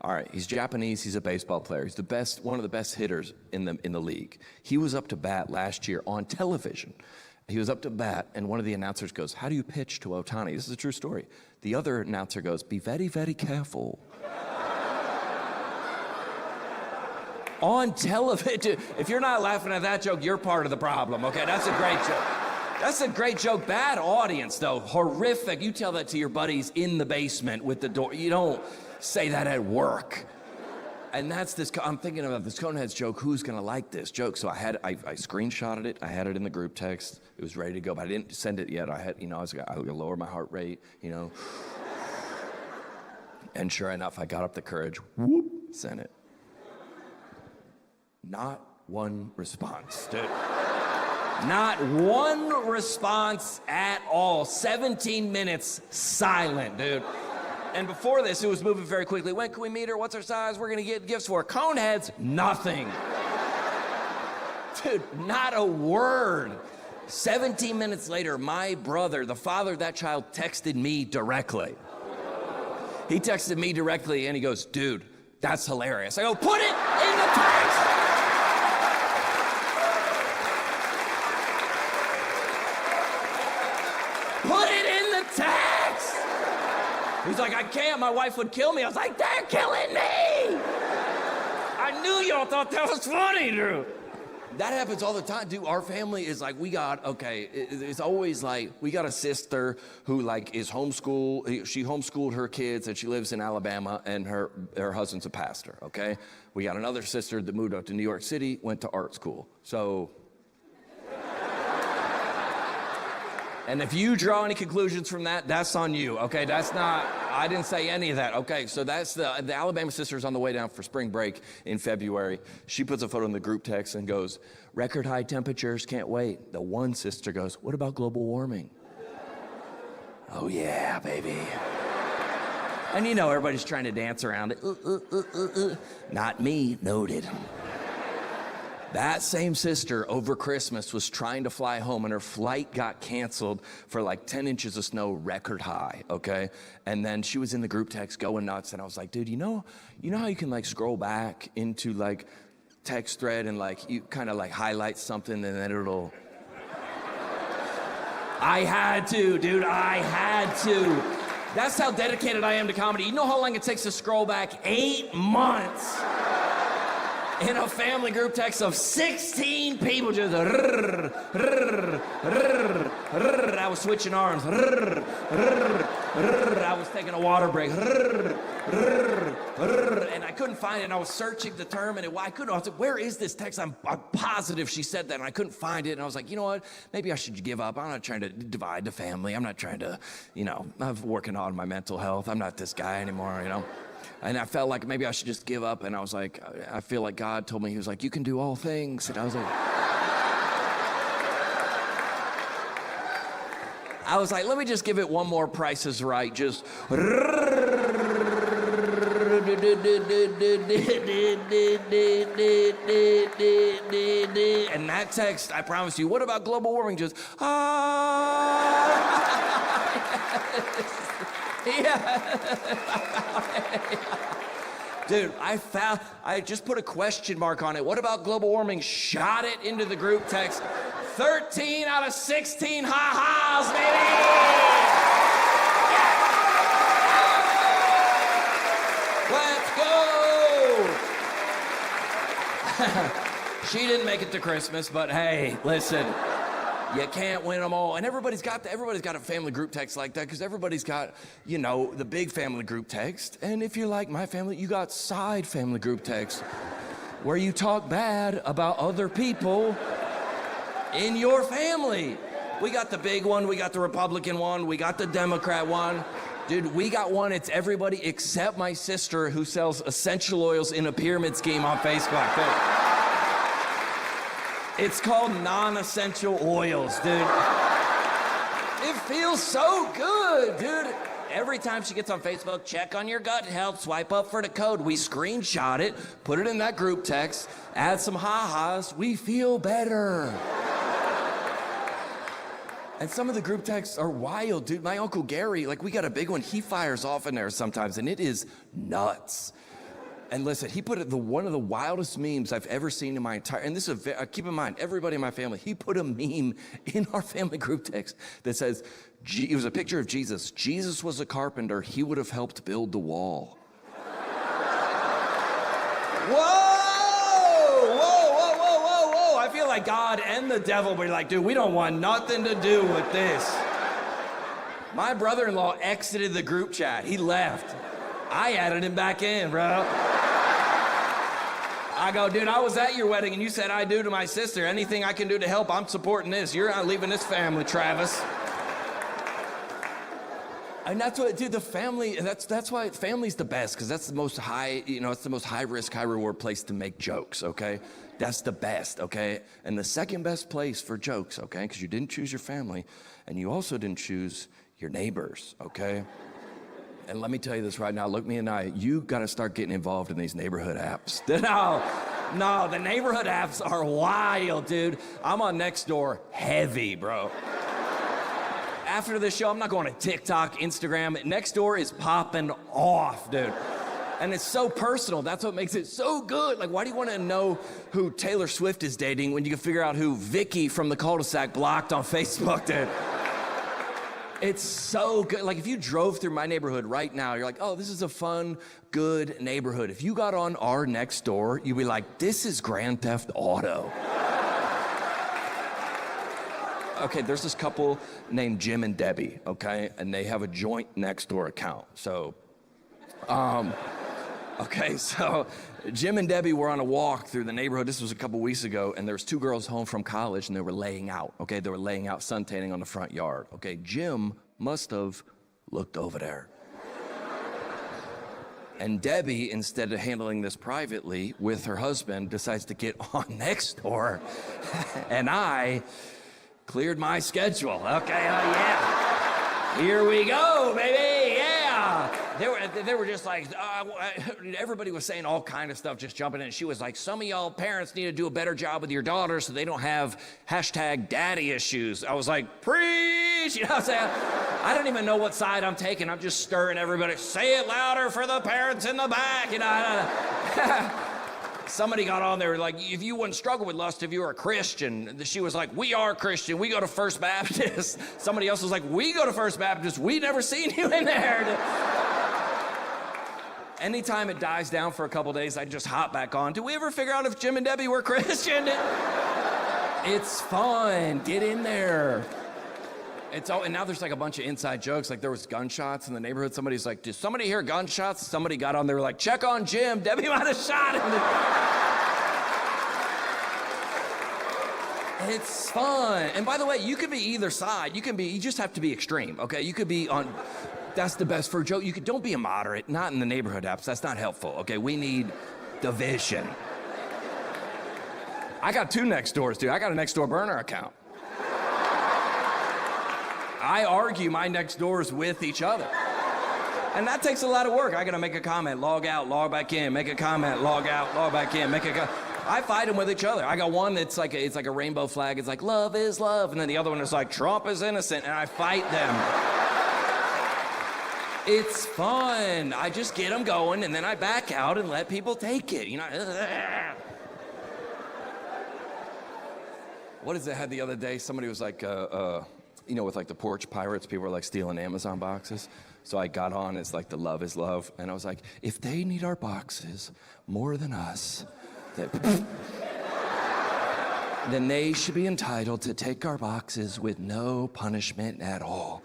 All right, he's Japanese, he's a baseball player. He's one of the best hitters in the league. He was up to bat last year on television. He was up to bat, and one of the announcers goes, how do you pitch to Ohtani? This is a true story. The other announcer goes, be very, very careful. On television. If you're not laughing at that joke, you're part of the problem, okay? That's a great joke. That's a great joke. Bad audience, though. Horrific. You tell that to your buddies in the basement with the door. You don't say that at work. And that's I'm thinking about this Coneheads joke. Who's gonna like this joke? So I screenshotted it. I had it in the group text. It was ready to go, but I didn't send it yet. I was gonna lower my heart rate, And sure enough, I got up the courage. Whoop, sent it. Not one response, dude. Not one response at all. 17 minutes silent, dude. And before this, it was moving very quickly. When can we meet her? What's her size? We're gonna get gifts for her. Coneheads, nothing. Dude, not a word. 17 minutes later, my brother, the father of that child, texted me directly. He texted me directly and he goes, dude, that's hilarious. I go, put it in the text. Put it in the text. He's like, I can't, my wife would kill me. I was like, they're killing me. I knew y'all thought that was funny, Drew. That happens all the time, dude. Our family is like, it's always like, we got a sister who like is homeschooled. She homeschooled her kids and she lives in Alabama and her husband's a pastor, okay? We got another sister that moved up to New York City, went to art school. So, and if you draw any conclusions from that, that's on you, okay? That's not, I didn't say any of that. Okay, so that's the Alabama sister's on the way down for spring break in February. She puts a photo in the group text and goes, record high temperatures, can't wait. The one sister goes, what about global warming? Oh yeah, baby. And you know, everybody's trying to dance around it. Not me, noted. That same sister over Christmas was trying to fly home and her flight got canceled for like 10 inches of snow, record high, okay? And then she was in the group text going nuts and I was like, dude, you know how you can like scroll back into like text thread and like you kind of like highlight something and then it'll... I had to, dude, I had to. That's how dedicated I am to comedy. You know how long it takes to scroll back? 8 months. In a family group text of 16 people, just I was switching arms. I was taking a water break. And I couldn't find it, and I was searching the term, and I couldn't. I was like, where is this text? I'm positive she said that, and I couldn't find it. And I was like, you know what? Maybe I should give up. I'm not trying to divide the family. I'm not trying to, I'm working on my mental health. I'm not this guy anymore, And I felt like maybe I should just give up. And I was like, I feel like God told me, he was like, you can do all things. And I was like, let me just give it one more Price is Right. Just. And that text, I promise you, what about global warming? Just, yeah. Dude, I just put a question mark on it. What about global warming? Shot it into the group text. 13 out of 16 ha-has, baby! Let's go! She didn't make it to Christmas, but hey, listen. You can't win them all. And everybody's got a family group text like that because everybody's got, the big family group text. And if you're like my family, you got side family group text where you talk bad about other people in your family. We got the big one, we got the Republican one, we got the Democrat one. Dude, we got one, it's everybody except my sister who sells essential oils in a pyramid scheme on Facebook. Dude. It's called non-essential oils, dude. It feels so good, dude. Every time she gets on Facebook, check on your gut health, swipe up for the code. We screenshot it, put it in that group text, add some ha-has, we feel better. And some of the group texts are wild, dude. My Uncle Gary, we got a big one, he fires off in there sometimes, and it is nuts. And listen, he put one of the wildest memes I've ever seen in my entire, and this is, keep in mind, everybody in my family, he put a meme in our family group text that says, it was a picture of Jesus. Jesus was a carpenter, he would have helped build the wall. Whoa! I feel like God and the devil were like, dude, we don't want nothing to do with this. My brother-in-law exited the group chat, he left. I added him back in, bro. I go, dude, I was at your wedding and you said I do to my sister. Anything I can do to help, I'm supporting this. You're not leaving this family, Travis. And that's what, dude, the family, that's why family's the best, because that's the most high, it's the most high risk, high reward place to make jokes, okay? That's the best, okay? And the second best place for jokes, okay? Because you didn't choose your family and you also didn't choose your neighbors, okay? And let me tell you this right now, look me in the eye, you gotta start getting involved in these neighborhood apps. No, the neighborhood apps are wild, dude. I'm on Nextdoor heavy, bro. After this show, I'm not going to TikTok, Instagram. Nextdoor is popping off, dude. And it's so personal. That's what makes it so good. Like, why do you want to know who Taylor Swift is dating when you can figure out who Vicky from the cul-de-sac blocked on Facebook, dude? It's so good. Like, if you drove through my neighborhood right now, you're like, oh, this is a fun, good neighborhood. If you got on our Nextdoor, you'd be like, this is Grand Theft Auto. Okay, there's this couple named Jim and Debbie, okay? And they have a joint Nextdoor account. So, Jim and Debbie were on a walk through the neighborhood. This was a couple weeks ago, and there was two girls home from college, and they were laying out, okay? They were laying out suntanning on the front yard, okay? Jim must have looked over there. And Debbie, instead of handling this privately with her husband, decides to get on Nextdoor, and I cleared my schedule. Okay, yeah. Here we go, baby, yeah. They were just like, everybody was saying all kind of stuff, just jumping in. She was like, some of y'all parents need to do a better job with your daughters so they don't have #daddy issues. I was like, preach, you know what I'm saying? I don't even know what side I'm taking. I'm just stirring everybody. Say it louder for the parents in the back, you know. Somebody got on there like, if you wouldn't struggle with lust if you were a Christian. She was like, we are Christian. We go to First Baptist. Somebody else was like, we go to First Baptist. We never seen you in there. Anytime it dies down for a couple days, I just hop back on. Did we ever figure out if Jim and Debbie were Christian? It's fun. Get in there. And now there's like a bunch of inside jokes. Like there was gunshots in the neighborhood. Somebody's like, did somebody hear gunshots? Somebody got on there like, check on Jim. Debbie might have shot him. It's fun. And by the way, you can be either side. You just have to be extreme, okay? You could be on, that's the best for a joke. Don't be a moderate, not in the neighborhood apps. That's not helpful, okay? We need division. I got 2 Nextdoors, dude. I got a Nextdoor burner account. I argue my Nextdoors with each other. And that takes a lot of work. I gotta make a comment, log out, log back in, make a comment, log out, log back in, make a comment. I fight them with each other. I got one that's like it's like a rainbow flag. It's like, love is love. And then the other one is like, Trump is innocent. And I fight them. It's fun. I just get them going and then I back out and let people take it, you know? What is it I had the other day? Somebody was like, you know, with like the porch pirates, people were like stealing Amazon boxes. So I got on, it's like the love is love. And I was like, if they need our boxes more than us, then they should be entitled to take our boxes with no punishment at all.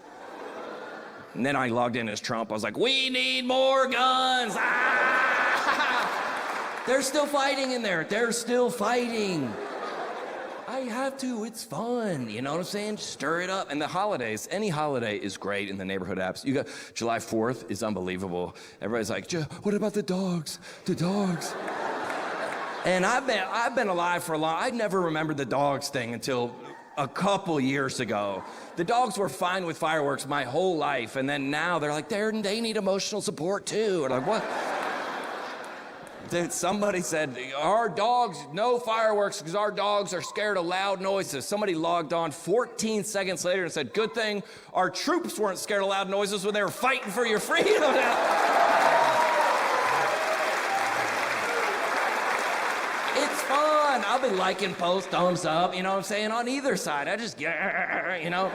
And then I logged in as Trump. I was like, we need more guns. Ah! They're still fighting in there. They're still fighting. I have to, it's fun, you know what I'm saying? Stir it up. And the holidays, any holiday is great in the neighborhood apps. You got July 4th is unbelievable. Everybody's like, what about the dogs? The dogs. And I've been alive for a long, I never remembered the dogs thing until a couple years ago. The dogs were fine with fireworks my whole life. And then now they're like, they need emotional support too. And I'm like, what? Dude, somebody said, our dogs, no fireworks because our dogs are scared of loud noises. Somebody logged on 14 seconds later and said, good thing our troops weren't scared of loud noises when they were fighting for your freedom. It's fun. I'll be liking posts, thumbs up, you know what I'm saying, on either side. I just, you know.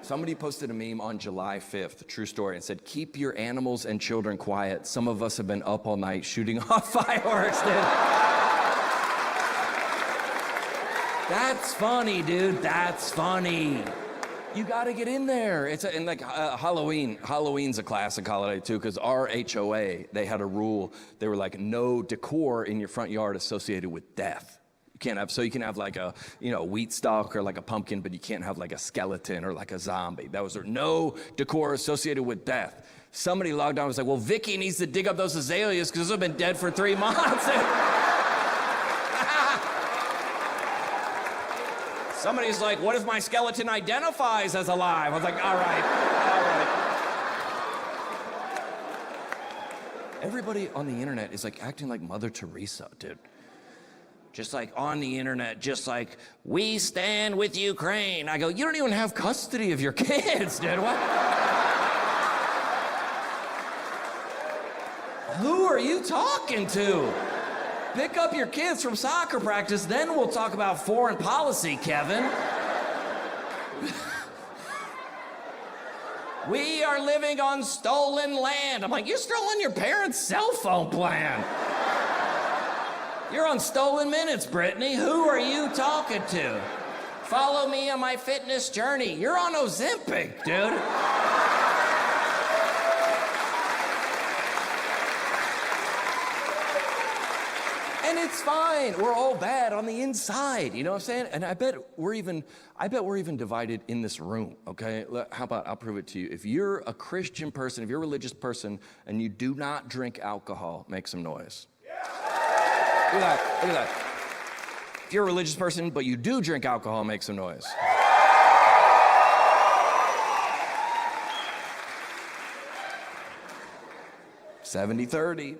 Somebody posted a meme on July 5th, true story, and said, keep your animals and children quiet. Some of us have been up all night shooting off fireworks, dude. That's funny, dude. That's funny. You gotta get in there. And like Halloween. Halloween's a classic holiday too, because our HOA, they had a rule. They were like, no decor in your front yard associated with death. You can have like a, you know, wheat stalk or like a pumpkin, but you can't have like a skeleton or like a zombie. That was no decor associated with death. Somebody logged on and was like, well, Vicky needs to dig up those azaleas because those have been dead for 3 months. Somebody's like, what if my skeleton identifies as alive? I was like, all right. everybody on the internet is like acting like Mother Teresa, dude. Just like on the internet, just like, we stand with Ukraine. I go, you don't even have custody of your kids, dude. What? Who are you talking to? Pick up your kids from soccer practice, then we'll talk about foreign policy, Kevin. We are living on stolen land. I'm like, you're stolen your parents' cell phone plan. You're on stolen minutes, Brittany. Who are you talking to? Follow me on my fitness journey. You're on Ozempic, dude. And it's fine. We're all bad on the inside. You know what I'm saying? And I bet we're even divided in this room, okay? How about, I'll prove it to you. If you're a Christian person, if you're a religious person, and you do not drink alcohol, make some noise. Look at that, look at that. If you're a religious person, but you do drink alcohol, make some noise. $70-30.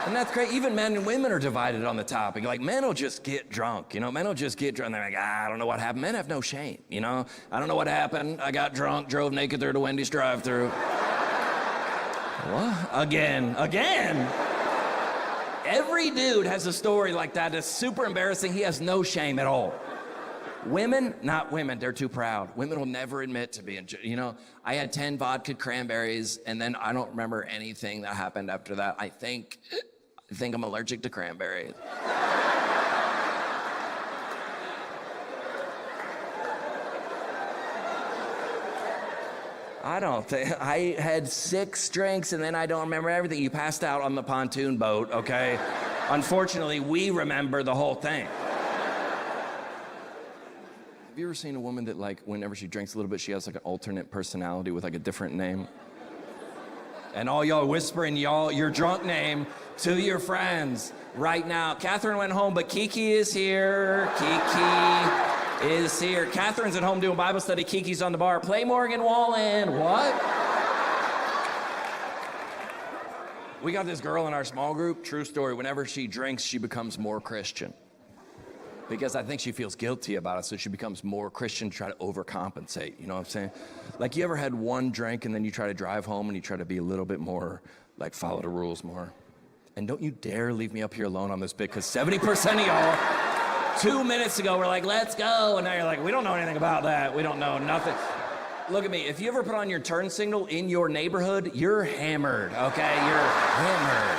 And that's great. Even men and women are divided on the topic. Like, men will just get drunk, you know? Men will just get drunk. They're like, I don't know what happened. Men have no shame, you know? I don't know what happened. I got drunk, drove naked through the Wendy's drive-thru. What? Again. Every dude has a story like that that's super embarrassing. He has no shame at all. Women, not women, they're too proud. Women will never admit to being, you know, I had 10 vodka cranberries, and then I don't remember anything that happened after that. I think I'm allergic to cranberries. I don't think, I had 6 drinks and then I don't remember everything. You passed out on the pontoon boat, okay? Unfortunately, we remember the whole thing. Have you ever seen a woman that, like, whenever she drinks a little bit, she has like an alternate personality with like a different name? And all y'all whispering your drunk name to your friends right now. Catherine went home, but Kiki is here. Kiki is here. Catherine's at home doing Bible study. Kiki's on the bar. Play Morgan Wallen. What? We got this girl in our small group. True story. Whenever she drinks, she becomes more Christian. Because I think she feels guilty about it, so she becomes more Christian to try to overcompensate. You know what I'm saying? Like, you ever had one drink and then you try to drive home and you try to be a little bit more, like, follow the rules more? And don't you dare leave me up here alone on this bit, because 70% of y'all 2 minutes ago were like, let's go. And now you're like, we don't know anything about that. We don't know nothing. Look at me. If you ever put on your turn signal in your neighborhood, you're hammered, okay? You're hammered.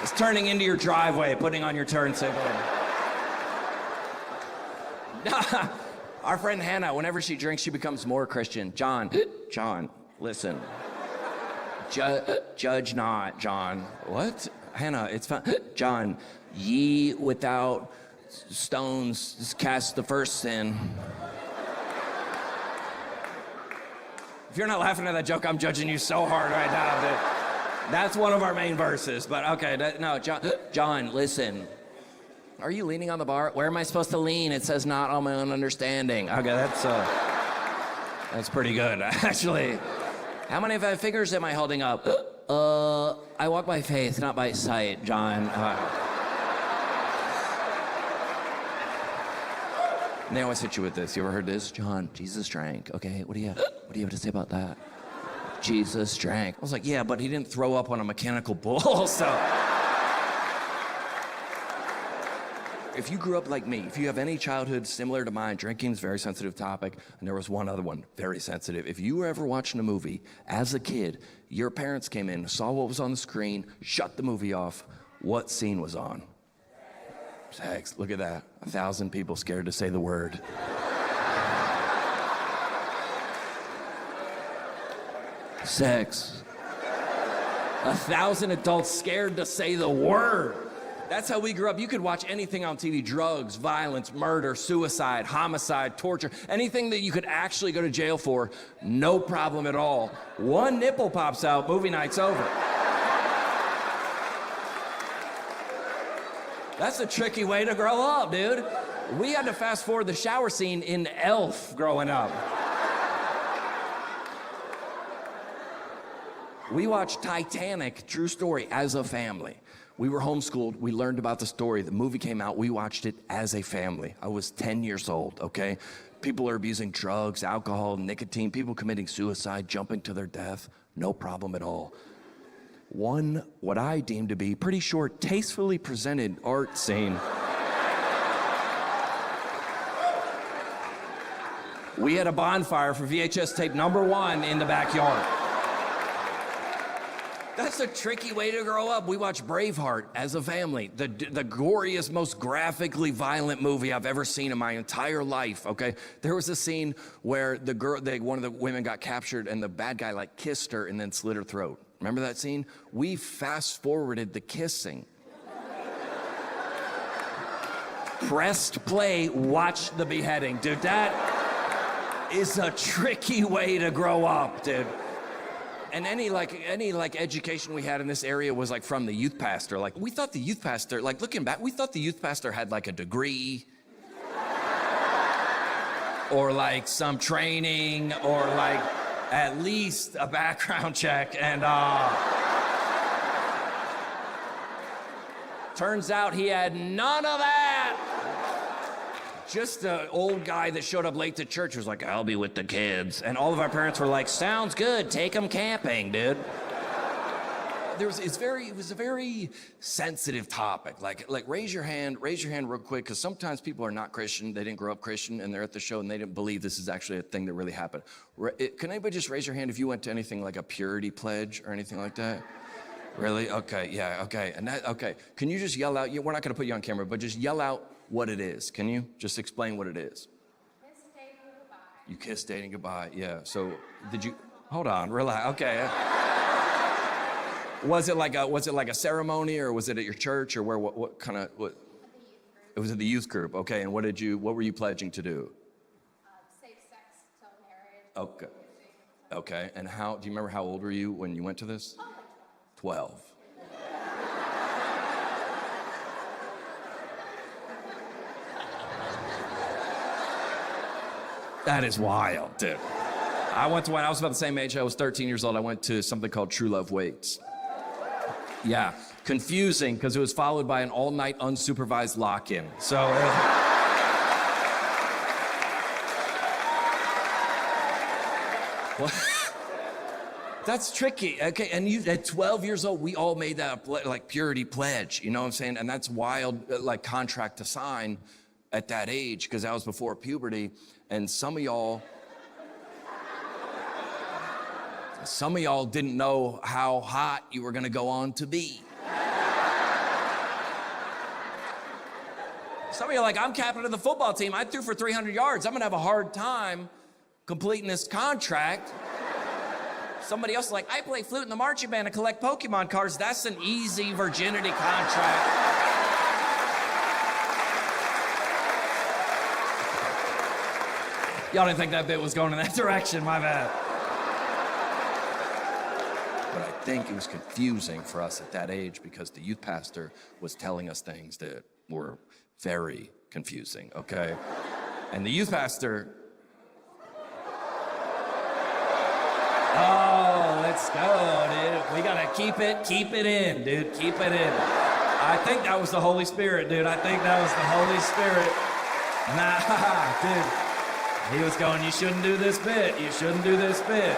It's turning into your driveway, putting on your turn signal. Our friend Hannah, whenever she drinks, she becomes more Christian. John, listen. Judge not, John. What? Hannah, it's fine. John, ye without stones cast the first sin. If you're not laughing at that joke, I'm judging you so hard right now, dude. That's one of our main verses, but okay, no, John, listen. Are you leaning on the bar? Where am I supposed to lean? It says not on my own understanding. Okay, that's pretty good, actually. How many 5 fingers am I holding up? I walk by faith, not by sight, John. And they always hit you with this. You ever heard this? John, Jesus drank. Okay, what do you have to say about that? Jesus drank. I was like, yeah, but he didn't throw up on a mechanical bull, so. If you grew up like me, if you have any childhood similar to mine, drinking's a very sensitive topic, and there was one other one, very sensitive. If you were ever watching a movie as a kid, your parents came in, saw what was on the screen, shut the movie off, what scene was on? Sex, look at that. 1,000 people scared to say the word. Sex. 1,000 adults scared to say the word. That's how we grew up. You could watch anything on TV, drugs, violence, murder, suicide, homicide, torture, anything that you could actually go to jail for, no problem at all. One nipple pops out, movie night's over. That's a tricky way to grow up, dude. We had to fast forward the shower scene in Elf growing up. We watched Titanic, true story, as a family. We were homeschooled. We learned about the story. The movie came out. We watched it as a family. I was 10 years old, okay? People are abusing drugs, alcohol, nicotine, people committing suicide, jumping to their death. No problem at all. One, what I deem to be pretty short, tastefully presented art scene. We had a bonfire for VHS tape #1 in the backyard. That's a tricky way to grow up. We watched Braveheart as a family, the goriest, most graphically violent movie I've ever seen in my entire life, okay? There was a scene where one of the women got captured and the bad guy like kissed her and then slit her throat. Remember that scene? We fast forwarded the kissing. Pressed play, watch the beheading. Dude, that is a tricky way to grow up, dude. And any education we had in this area was like from the youth pastor. Like we thought the youth pastor, like looking back, we thought the youth pastor had like a degree or like some training or like at least a background check. And turns out he had none of that. Just an old guy that showed up late to church was like, I'll be with the kids. And all of our parents were like, sounds good, take them camping, dude. It was a very sensitive topic. Like raise your hand real quick, because sometimes people are not Christian, they didn't grow up Christian, and they're at the show and they didn't believe this is actually a thing that really happened. Can anybody just raise your hand if you went to anything like a purity pledge or anything like that? Really? Okay, yeah, okay. Okay. Can you just yell out, we're not gonna put you on camera, but just yell out what it is. Can you just explain what it is? Kiss dating goodbye. You kiss dating goodbye, yeah. So hold on, relax, okay. Was it like a ceremony, or was it at your church, or where, what kind of, what? It was at the youth group, okay. And what were you pledging to do? Safe sex till marriage. Okay, and do you remember how old were you when you went to this? 12. That is wild, dude. I was about the same age. I was 13 years old. I went to something called True Love Waits. Yeah, confusing because it was followed by an all-night unsupervised lock-in. So. Well, that's tricky. Okay, and you at 12 years old, we all made that like purity pledge. You know what I'm saying? And that's wild, like contract to sign at that age, because that was before puberty. And some of y'all didn't know how hot you were gonna go on to be. Some of you are like, I'm captain of the football team. I threw for 300 yards. I'm gonna have a hard time completing this contract. Somebody else is like, I play flute in the marching band and collect Pokemon cards. That's an easy virginity contract. Y'all didn't think that bit was going in that direction, my bad. But I think it was confusing for us at that age because the youth pastor was telling us things that were very confusing, okay? And the youth pastor... Oh, let's go, dude. We gotta keep it in, dude. Keep it in. I think that was the Holy Spirit, dude. I think that was the Holy Spirit. Nah, dude. He was going, you shouldn't do this bit. You shouldn't do this bit.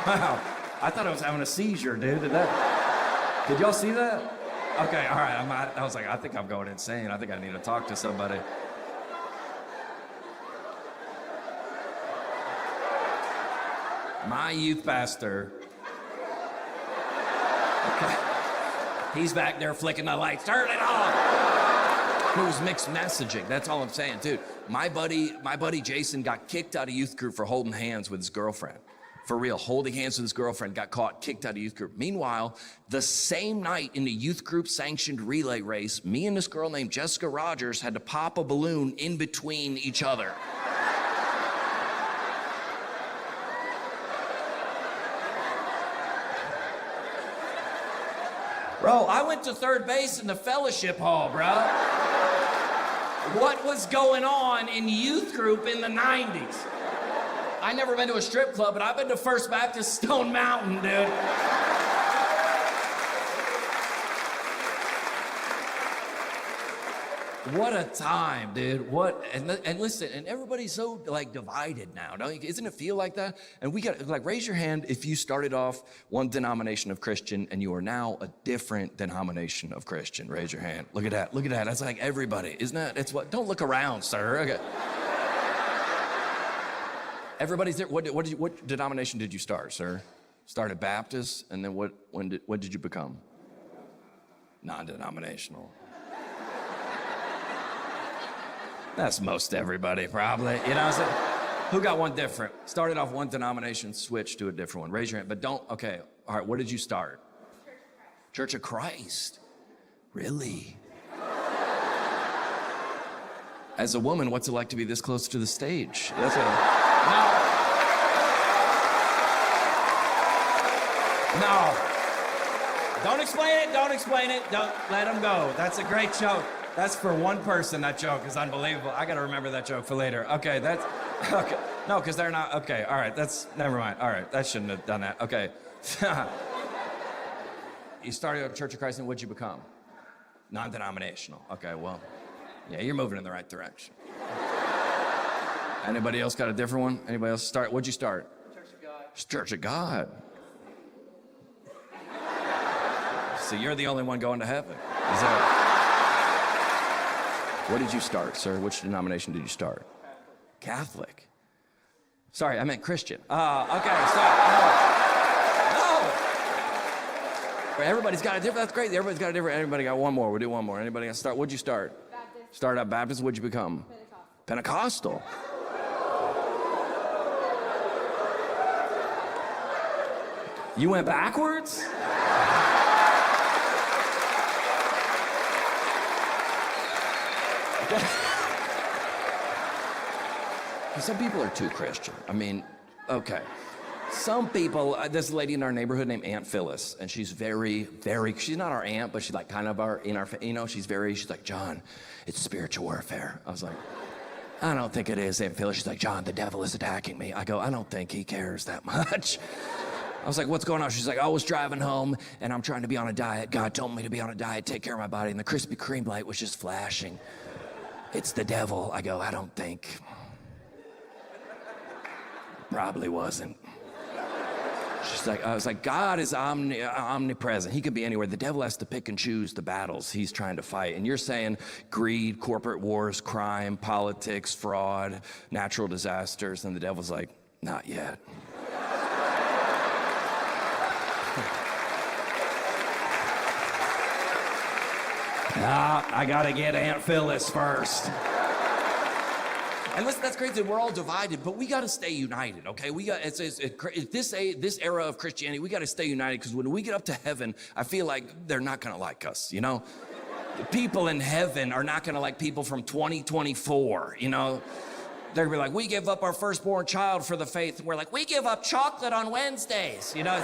Wow. I thought I was having a seizure, dude. Did y'all see that? Okay, all right. I was like, I think I'm going insane. I think I need to talk to somebody. My youth pastor. Okay. He's back there flicking the lights. Turn it off. It was mixed messaging. That's all I'm saying, dude. My buddy Jason got kicked out of youth group for holding hands with his girlfriend. For real, holding hands with his girlfriend, got caught, kicked out of youth group. Meanwhile, the same night in the youth group sanctioned relay race, me and this girl named Jessica Rogers had to pop a balloon in between each other. Bro, I went to third base in the fellowship hall, bro. What was going on in youth group in the 90s? I never been to a strip club, but I've been to First Baptist Stone Mountain, dude. What a time, dude. And listen, and everybody's so like divided now, don't you? Isn't it feel like that? And we got like raise your hand if you started off one denomination of Christian and you are now a different denomination of Christian. Raise your hand. Look at that. Look at that. That's like everybody, isn't that? It's what? Don't look around, sir. Okay. Everybody's there. What denomination did you start, sir? Started Baptist, and then when did you become? Non-denominational. That's most everybody, probably. You know what I'm saying? Who got one different? Started off one denomination, switched to a different one. Raise your hand, but don't, okay. All right, what did you start? Church of Christ. Really? As a woman, what's it like to be this close to the stage? That's what No. Don't explain it, don't explain it. Don't let him go. That's a great joke. That's for one person, that joke is unbelievable. I gotta remember that joke for later. Okay, that's, okay. No, because they're not, okay, all right, never mind. All right, that shouldn't have done that, okay. You started at Church of Christ, and what'd you become? Non-denominational, okay, well, yeah, you're moving in the right direction. Anybody else got a different one? Anybody else start, what'd you start? Church of God. Church of God. So you're the only one going to heaven. Is that... What did you start, sir? Which denomination did you start? Catholic. Sorry, I meant Christian. Okay, no. Everybody's got a different, that's great. Everybody's got a different, everybody got one more. We'll do one more. Anybody got to start? What'd you start? Baptist. Started out Baptist, what'd you become? Pentecostal. Pentecostal. You went backwards? Some people are too Christian. I mean, okay. Some people, there's a lady in our neighborhood named Aunt Phyllis, and she's very, she's not our aunt, but she's like kind of she's like, John, it's spiritual warfare. I was like, I don't think it is, Aunt Phyllis. She's like, John, the devil is attacking me. I go, I don't think he cares that much. I was like, what's going on? She's like, I was driving home, and I'm trying to be on a diet. God told me to be on a diet, take care of my body, and the Krispy Kreme light was just flashing. It's the devil. I go, I don't think. Probably wasn't. She's like, I was like, God is omnipresent. He could be anywhere. The devil has to pick and choose the battles he's trying to fight. And you're saying greed, corporate wars, crime, politics, fraud, natural disasters. And the devil's like, not yet. I gotta get Aunt Phyllis first. And listen, that's crazy. We're all divided, but we got to stay united, okay? This era of Christianity, we got to stay united, because when we get up to heaven, I feel like they're not going to like us, you know? The people in heaven are not going to like people from 2024, you know? They're going to be like, we give up our firstborn child for the faith. And we're like, we give up chocolate on Wednesdays, you know?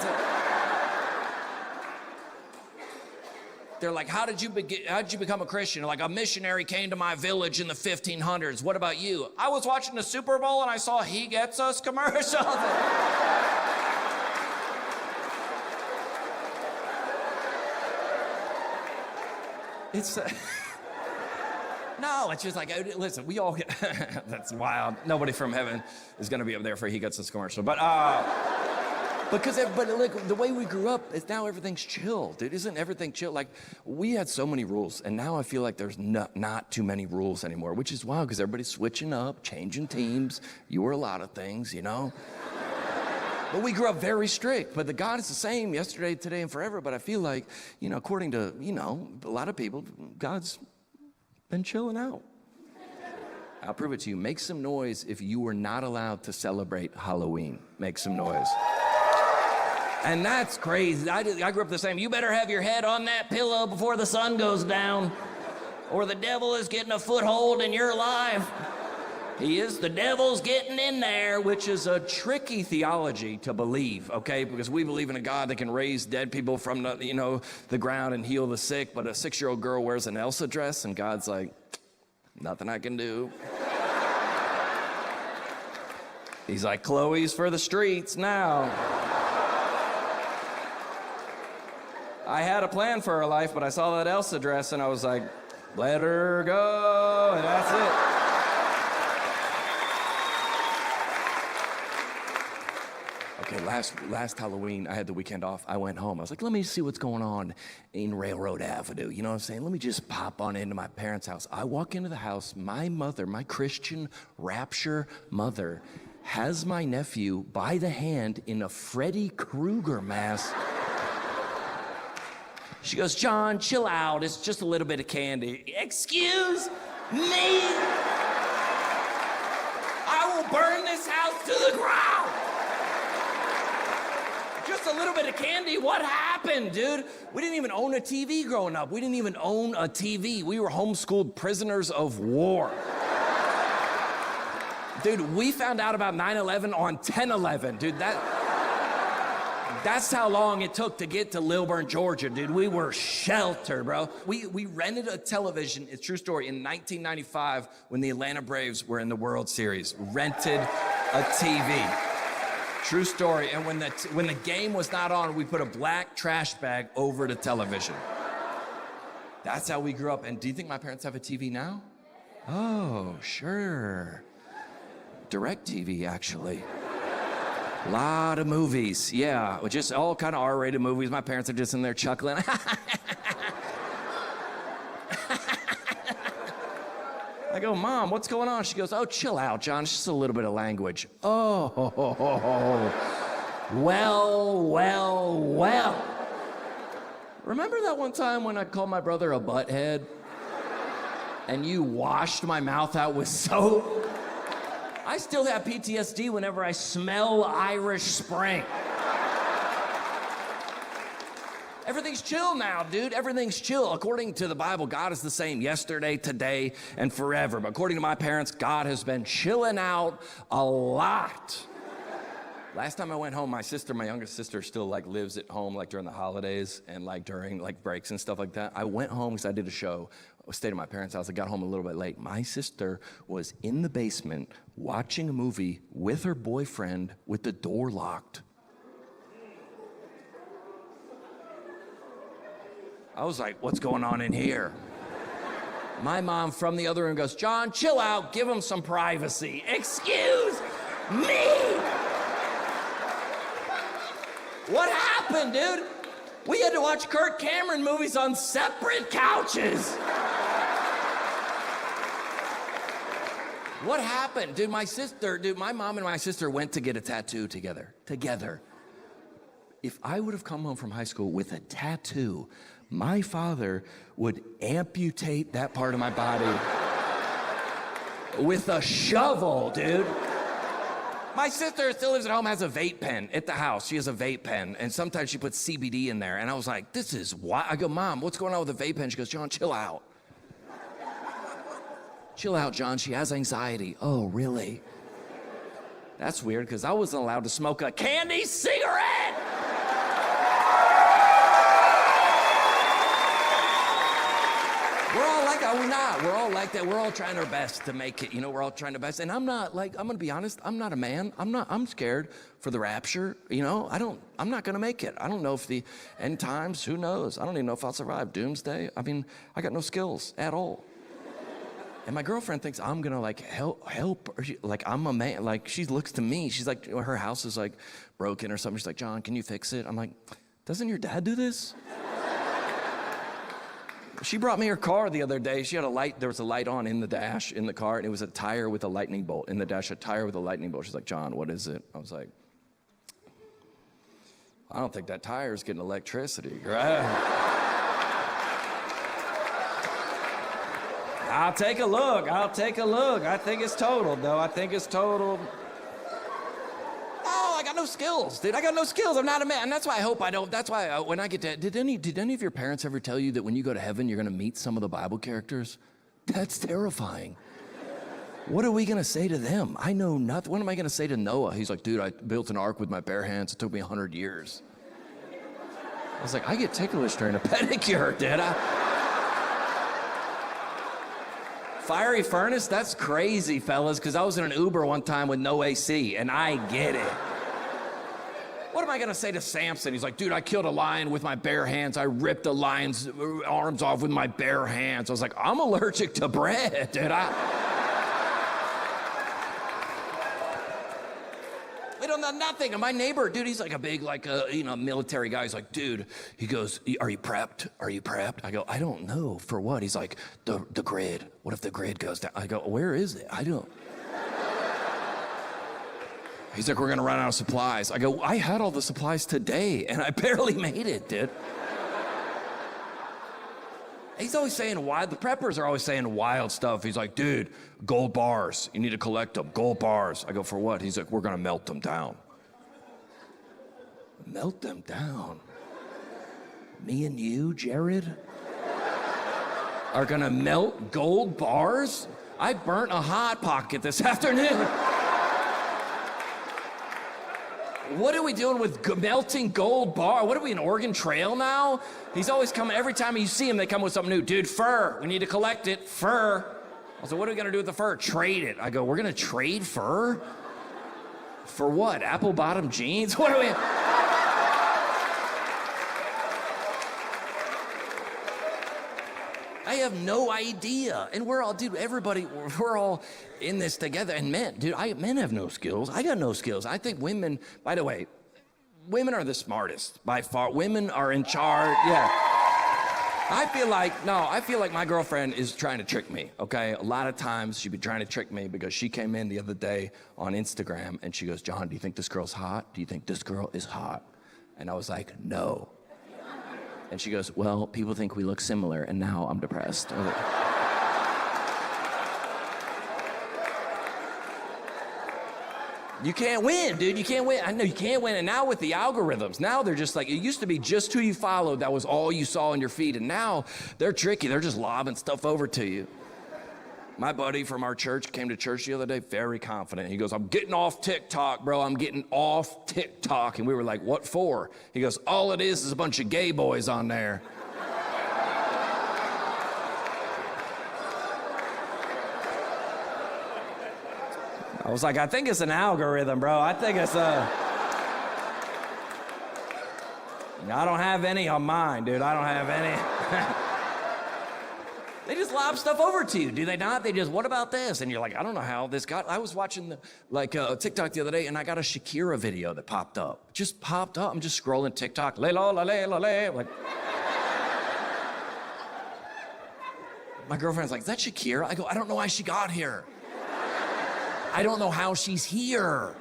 They're like, how did you become a Christian? Like, a missionary came to my village in the 1500s. What about you? I was watching the Super Bowl and I saw He Gets Us commercial. No, it's just like, listen, we all get, that's wild. Nobody from heaven is gonna be up there for He Gets Us commercial. But look, the way we grew up is now everything's chill, dude. Isn't everything chill? Like, we had so many rules, and now I feel like there's not too many rules anymore, which is wild, because everybody's switching up, changing teams. You were a lot of things, you know? But we grew up very strict, but the God is the same yesterday, today, and forever. But I feel like, you know, according to, you know, a lot of people, God's been chilling out. I'll prove it to you. Make some noise if you were not allowed to celebrate Halloween. Make some noise. And that's crazy. I grew up the same. You better have your head on that pillow before the sun goes down, or the devil is getting a foothold in your life. The devil's getting in there, which is a tricky theology to believe, okay? Because we believe in a God that can raise dead people from the ground and heal the sick, but a 6-year-old girl wears an Elsa dress, and God's like, nothing I can do. He's like, Chloe's for the streets now. I had a plan for her life, but I saw that Elsa dress and I was like, let her go, and that's it. Okay, last Halloween, I had the weekend off. I went home. I was like, let me see what's going on in Railroad Avenue. You know what I'm saying? Let me just pop on into my parents' house. I walk into the house. My mother, my Christian rapture mother, has my nephew by the hand in a Freddy Krueger mask. She goes, John, chill out. It's just a little bit of candy. Excuse me? I will burn this house to the ground. Just a little bit of candy. What happened, dude? We didn't even own a TV growing up. We didn't even own a TV. We were homeschooled prisoners of war. Dude, we found out about 9/11 on 10/11. Dude, that's how long it took to get to Lilburn, Georgia, dude. We were sheltered, bro. We rented a television, it's a true story, in 1995 when the Atlanta Braves were in the World Series. Rented a TV. True story. And when the game was not on, we put a black trash bag over the television. That's how we grew up. And do you think my parents have a TV now? Oh, sure. DirecTV, actually. A lot of movies, yeah. Just all kind of R-rated movies. My parents are just in there chuckling. I go, Mom, what's going on? She goes, oh, chill out, John. It's just a little bit of language. Oh, well. Remember that one time when I called my brother a butthead? And you washed my mouth out with soap? I still have PTSD whenever I smell Irish Spring. Everything's chill now, dude. Everything's chill. According to the Bible, God is the same yesterday, today, and forever. But according to my parents, God has been chilling out a lot. Last time I went home, my youngest sister, still lives at home during the holidays and during breaks and stuff like that. I went home because I did a show. I stayed at my parents' house. I got home a little bit late. My sister was in the basement watching a movie with her boyfriend with the door locked. I was like, what's going on in here? My mom from the other room goes, John, chill out, give him some privacy. Excuse me? What happened, dude? We had to watch Kirk Cameron movies on separate couches. What happened? Dude, my mom and my sister went to get a tattoo together. If I would have come home from high school with a tattoo, my father would amputate that part of my body with a shovel, dude. My sister still lives at home, has a vape pen at the house. She has a vape pen, and sometimes she puts CBD in there. And I was like, this is why. I go, Mom, what's going on with the vape pen? She goes, John, chill out. Chill out, John. She has anxiety. Oh, really? That's weird, because I wasn't allowed to smoke a candy cigarette. We're all like that. We're not. We're all like that. We're all trying our best to make it. We're all trying our best. And I'm not I'm going to be honest, I'm not a man. I'm scared for the rapture. I'm not going to make it. I don't know if the end times, who knows? I don't even know if I'll survive doomsday. I mean, I got no skills at all. And my girlfriend thinks I'm going to help her. I'm a man. She looks to me. She's like, her house is broken or something. She's like, John, can you fix it? I'm like, doesn't your dad do this? She brought me her car the other day. She had a light. There was a light on in the dash in the car, and it was a tire with a lightning bolt in the dash. A tire with a lightning bolt. She's like, John, what is it? I was like, I don't think that tire's getting electricity, right? I'll take a look. I think it's totaled, though. Oh, I got no skills, dude. I got no skills. I'm not a man. And that's why I hope I don't. That's why when I get to... Did any of your parents ever tell you that when you go to heaven, you're going to meet some of the Bible characters? That's terrifying. What are we going to say to them? I know nothing. What am I going to say to Noah? He's like, dude, I built an ark with my bare hands. It took me 100 years. I was like, I get ticklish during a pedicure, did I? Fiery furnace? That's crazy, fellas, because I was in an Uber one time with no AC, and I get it. What am I gonna say to Samson? He's like, dude, I killed a lion with my bare hands. I ripped a lion's arms off with my bare hands. I was like, I'm allergic to bread, dude. We don't know nothing. And my neighbor, dude, he's like a big, military guy. He's like, dude, he goes, are you prepped? Are you prepped? I go, I don't know. For what? He's like, the grid. What if the grid goes down? I go, where is it? I don't. He's like, we're gonna run out of supplies. I go, I had all the supplies today, and I barely made it, dude. He's always saying wild, the preppers are always saying wild stuff. He's like, dude, gold bars, you need to collect them, gold bars. I go, for what? He's like, we're gonna melt them down. Melt them down? Me and you, Jared, are gonna melt gold bars? I burnt a Hot Pocket this afternoon. What are we doing with melting gold bar? What are we, an Oregon Trail now? He's always coming, every time you see him, they come with something new. Dude, fur, we need to collect it, fur. I was like, what are we gonna do with the fur? Trade it. I go, we're gonna trade fur? For what, apple bottom jeans? What are we? I have no idea. And we're all, dude, everybody, we're all in this together. And men, dude, men have no skills. I got no skills. I think women, by the way, women are the smartest by far. Women are in charge, yeah. I feel like my girlfriend is trying to trick me, okay? A lot of times she'd be trying to trick me because she came in the other day on Instagram and she goes, John, do you think this girl's hot? Do you think this girl is hot? And I was like, no. And she goes, well, people think we look similar, and now I'm depressed. I was like, you can't win, dude, you can't win. I know you can't win, and now with the algorithms, now they're just like, it used to be just who you followed, that was all you saw in your feed, and now they're tricky, they're just lobbing stuff over to you. My buddy from our church came to church the other day, very confident. He goes, I'm getting off TikTok, bro. I'm getting off TikTok. And we were like, what for? He goes, all it is a bunch of gay boys on there. I was like, I think it's an algorithm, bro. I think it's I don't have any on mine, dude. I don't have any. They just lob stuff over to you, do they not? They just, what about this? And you're like, I don't know how this got, I was watching TikTok the other day and I got a Shakira video that popped up. Just popped up, I'm just scrolling TikTok, like. My girlfriend's like, is that Shakira? I go, I don't know why she got here. I don't know how she's here.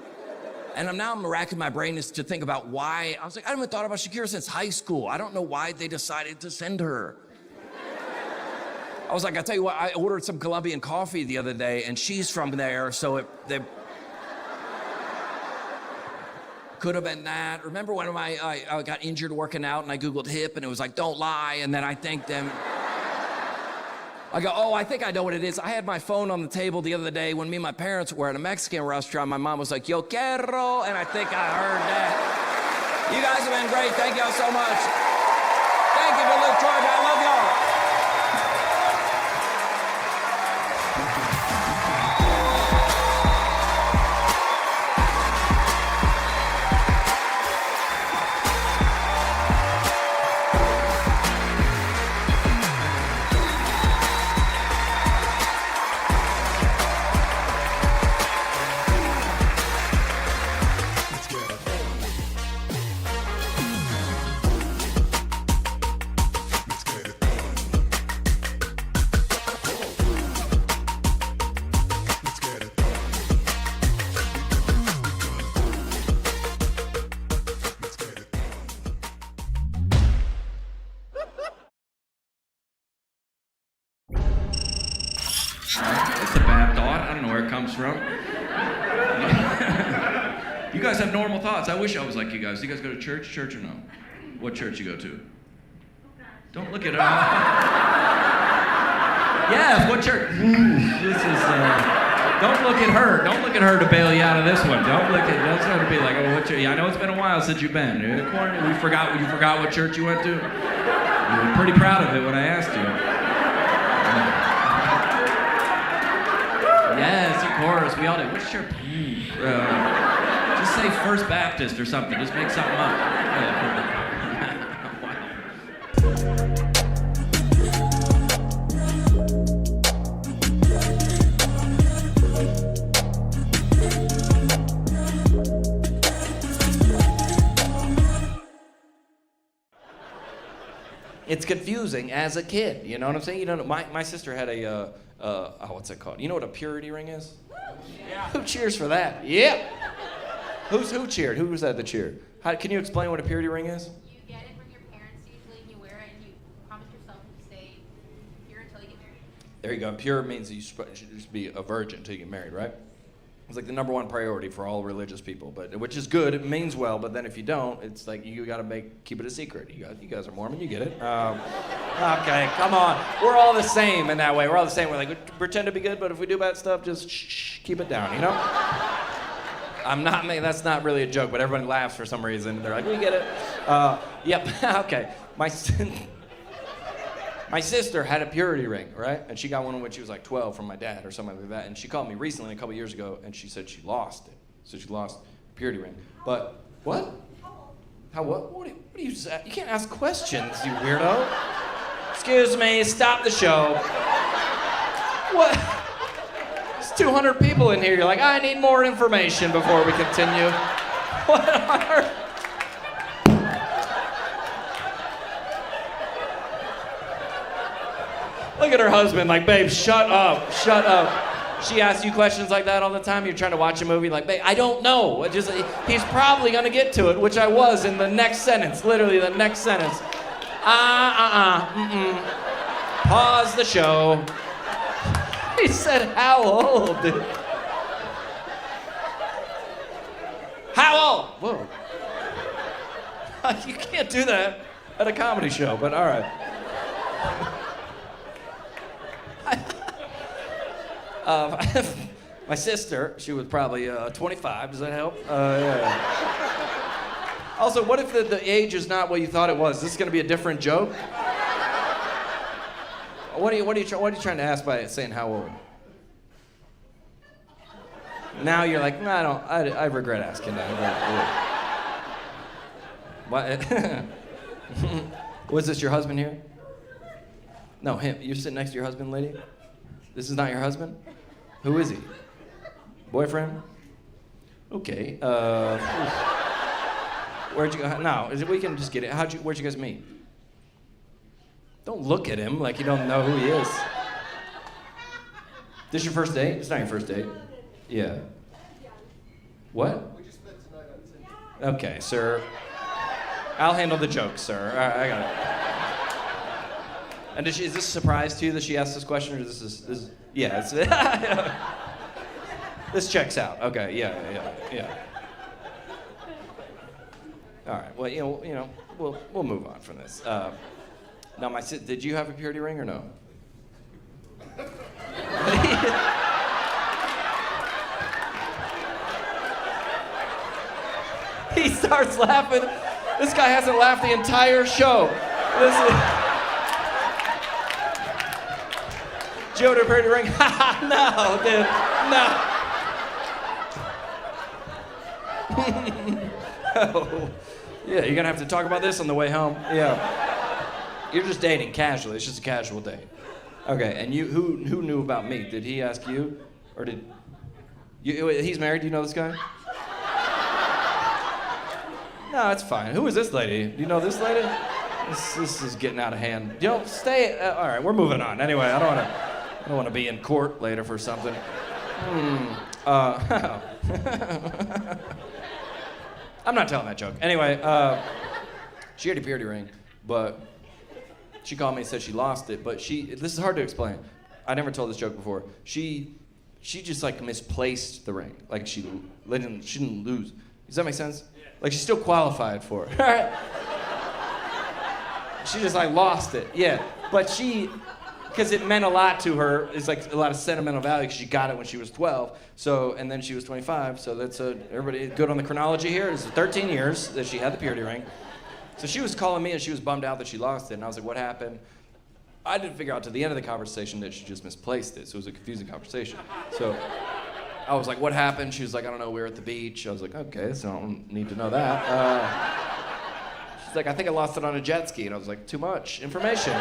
And I'm racking my brain to think about why. I was like, I haven't thought about Shakira since high school. I don't know why they decided to send her. I was like, I tell you what, I ordered some Colombian coffee the other day, and she's from there, so they could have been that. Remember when I got injured working out, and I Googled hip, and it was like, don't lie, and then I thanked them. I go, oh, I think I know what it is. I had my phone on the table the other day when me and my parents were at a Mexican restaurant. My mom was like, yo quiero, and I think I heard that. You guys have been great. Thank y'all so much. Thank you for Luke Georgia. I love y'all. That's a bad thought. I don't know where it comes from. You guys have normal thoughts. I wish I was like you guys. Do you guys go to church? Church or no? What church you go to? Don't look at her. Yes, what church? This is. Don't look at her. Don't look at her to bail you out of this one. Don't start to be like, oh, what church? Yeah, I know it's been a while since you've been. You forgot what church you went to. You were pretty proud of it when I asked you. Yes, of course. We all do. What's your just say First Baptist or something. Just make something up. Yeah. It's confusing as a kid, you know what I'm saying? You know, my sister had a, what's it called? You know what a purity ring is? Yeah. Who cheers for that? Yeah. Who cheered? Who was that that cheered? Can you explain what a purity ring is? You get it from your parents usually, and you wear it, and you promise yourself to stay pure until you get married. There you go. Pure means that you should just be a virgin until you get married, right? It's like the number one priority for all religious people, but which is good. It means well, but then if you don't, it's like you got to keep it a secret. You guys are Mormon, you get it. Okay, come on. We're all the same in that way. We're all the same. We're like we pretend to be good, but if we do bad stuff, just shh, keep it down. You know. That's not really a joke, but everyone laughs for some reason. They're like, we get it. Yep. Okay. My sister had a purity ring, right? And she got one when she was like 12 from my dad or something like that. And she called me recently, a couple years ago, and she said she lost it. So she lost the purity ring. But what? How what? What do you say? You can't ask questions, you weirdo. Excuse me, stop the show. What? There's 200 people in here. You're like, I need more information before we continue. What on earth? Look at her husband, like, babe, shut up, shut up. She asks you questions like that all the time. You're trying to watch a movie, like, babe, I don't know. He's probably gonna get to it, which I was in the next sentence, literally the next sentence. Pause the show. He said, how old? How old? Whoa. You can't do that at a comedy show, but all right. My sister, she was probably 25. Does that help? Yeah. Also, what if the age is not what you thought it was? Is this going to be a different joke? What are you trying to ask by saying how old? Now you're like, no, I regret asking that. What? Was this your husband here? No, him. You're sitting next to your husband, lady? This is not your husband? Who is he? Boyfriend? Okay. Where'd you go? No, we can just get it. Where'd you guys meet? Don't look at him like you don't know who he is. This your first date? It's not your first date. Yeah. What? We just spent tonight on Tinder. Okay, sir. I'll handle the joke, sir. All right, I got it. And is this a surprise to you that she asked this question, or this? Yeah, it's, this checks out. Okay, yeah. All right. Well, you know, we'll move on from this. Now, did you have a purity ring or no? He starts laughing. This guy hasn't laughed the entire show. Did you have a purity ring? No, dude. No. Oh. Yeah, you're gonna have to talk about this on the way home. Yeah. You're just dating casually. It's just a casual date. Okay, and who knew about me? Did he ask you, or did you? He's married. Do you know this guy? No, it's fine. Who is this lady? Do you know this lady? This is getting out of hand. You know, stay. All right, we're moving on. Anyway, I don't want to be in court later for something. I'm not telling that joke. Anyway, she had a purity ring, but she called me and said she lost it. But this is hard to explain. I never told this joke before. She just like misplaced the ring. Like she didn't lose. Does that make sense? Like she's still qualified for it. She just like lost it. Yeah, but because it meant a lot to her. It's like a lot of sentimental value because she got it when she was 12. So, and then she was 25. So that's everybody good on the chronology here. It's 13 years that she had the purity ring. So she was calling me and she was bummed out that she lost it. And I was like, what happened? I didn't figure out to the end of the conversation that she just misplaced it, so it was a confusing conversation. So I was like, what happened? She was like, I don't know, we were at the beach. I was like, okay, so I don't need to know that. She's like, I think I lost it on a jet ski. And I was like, too much information.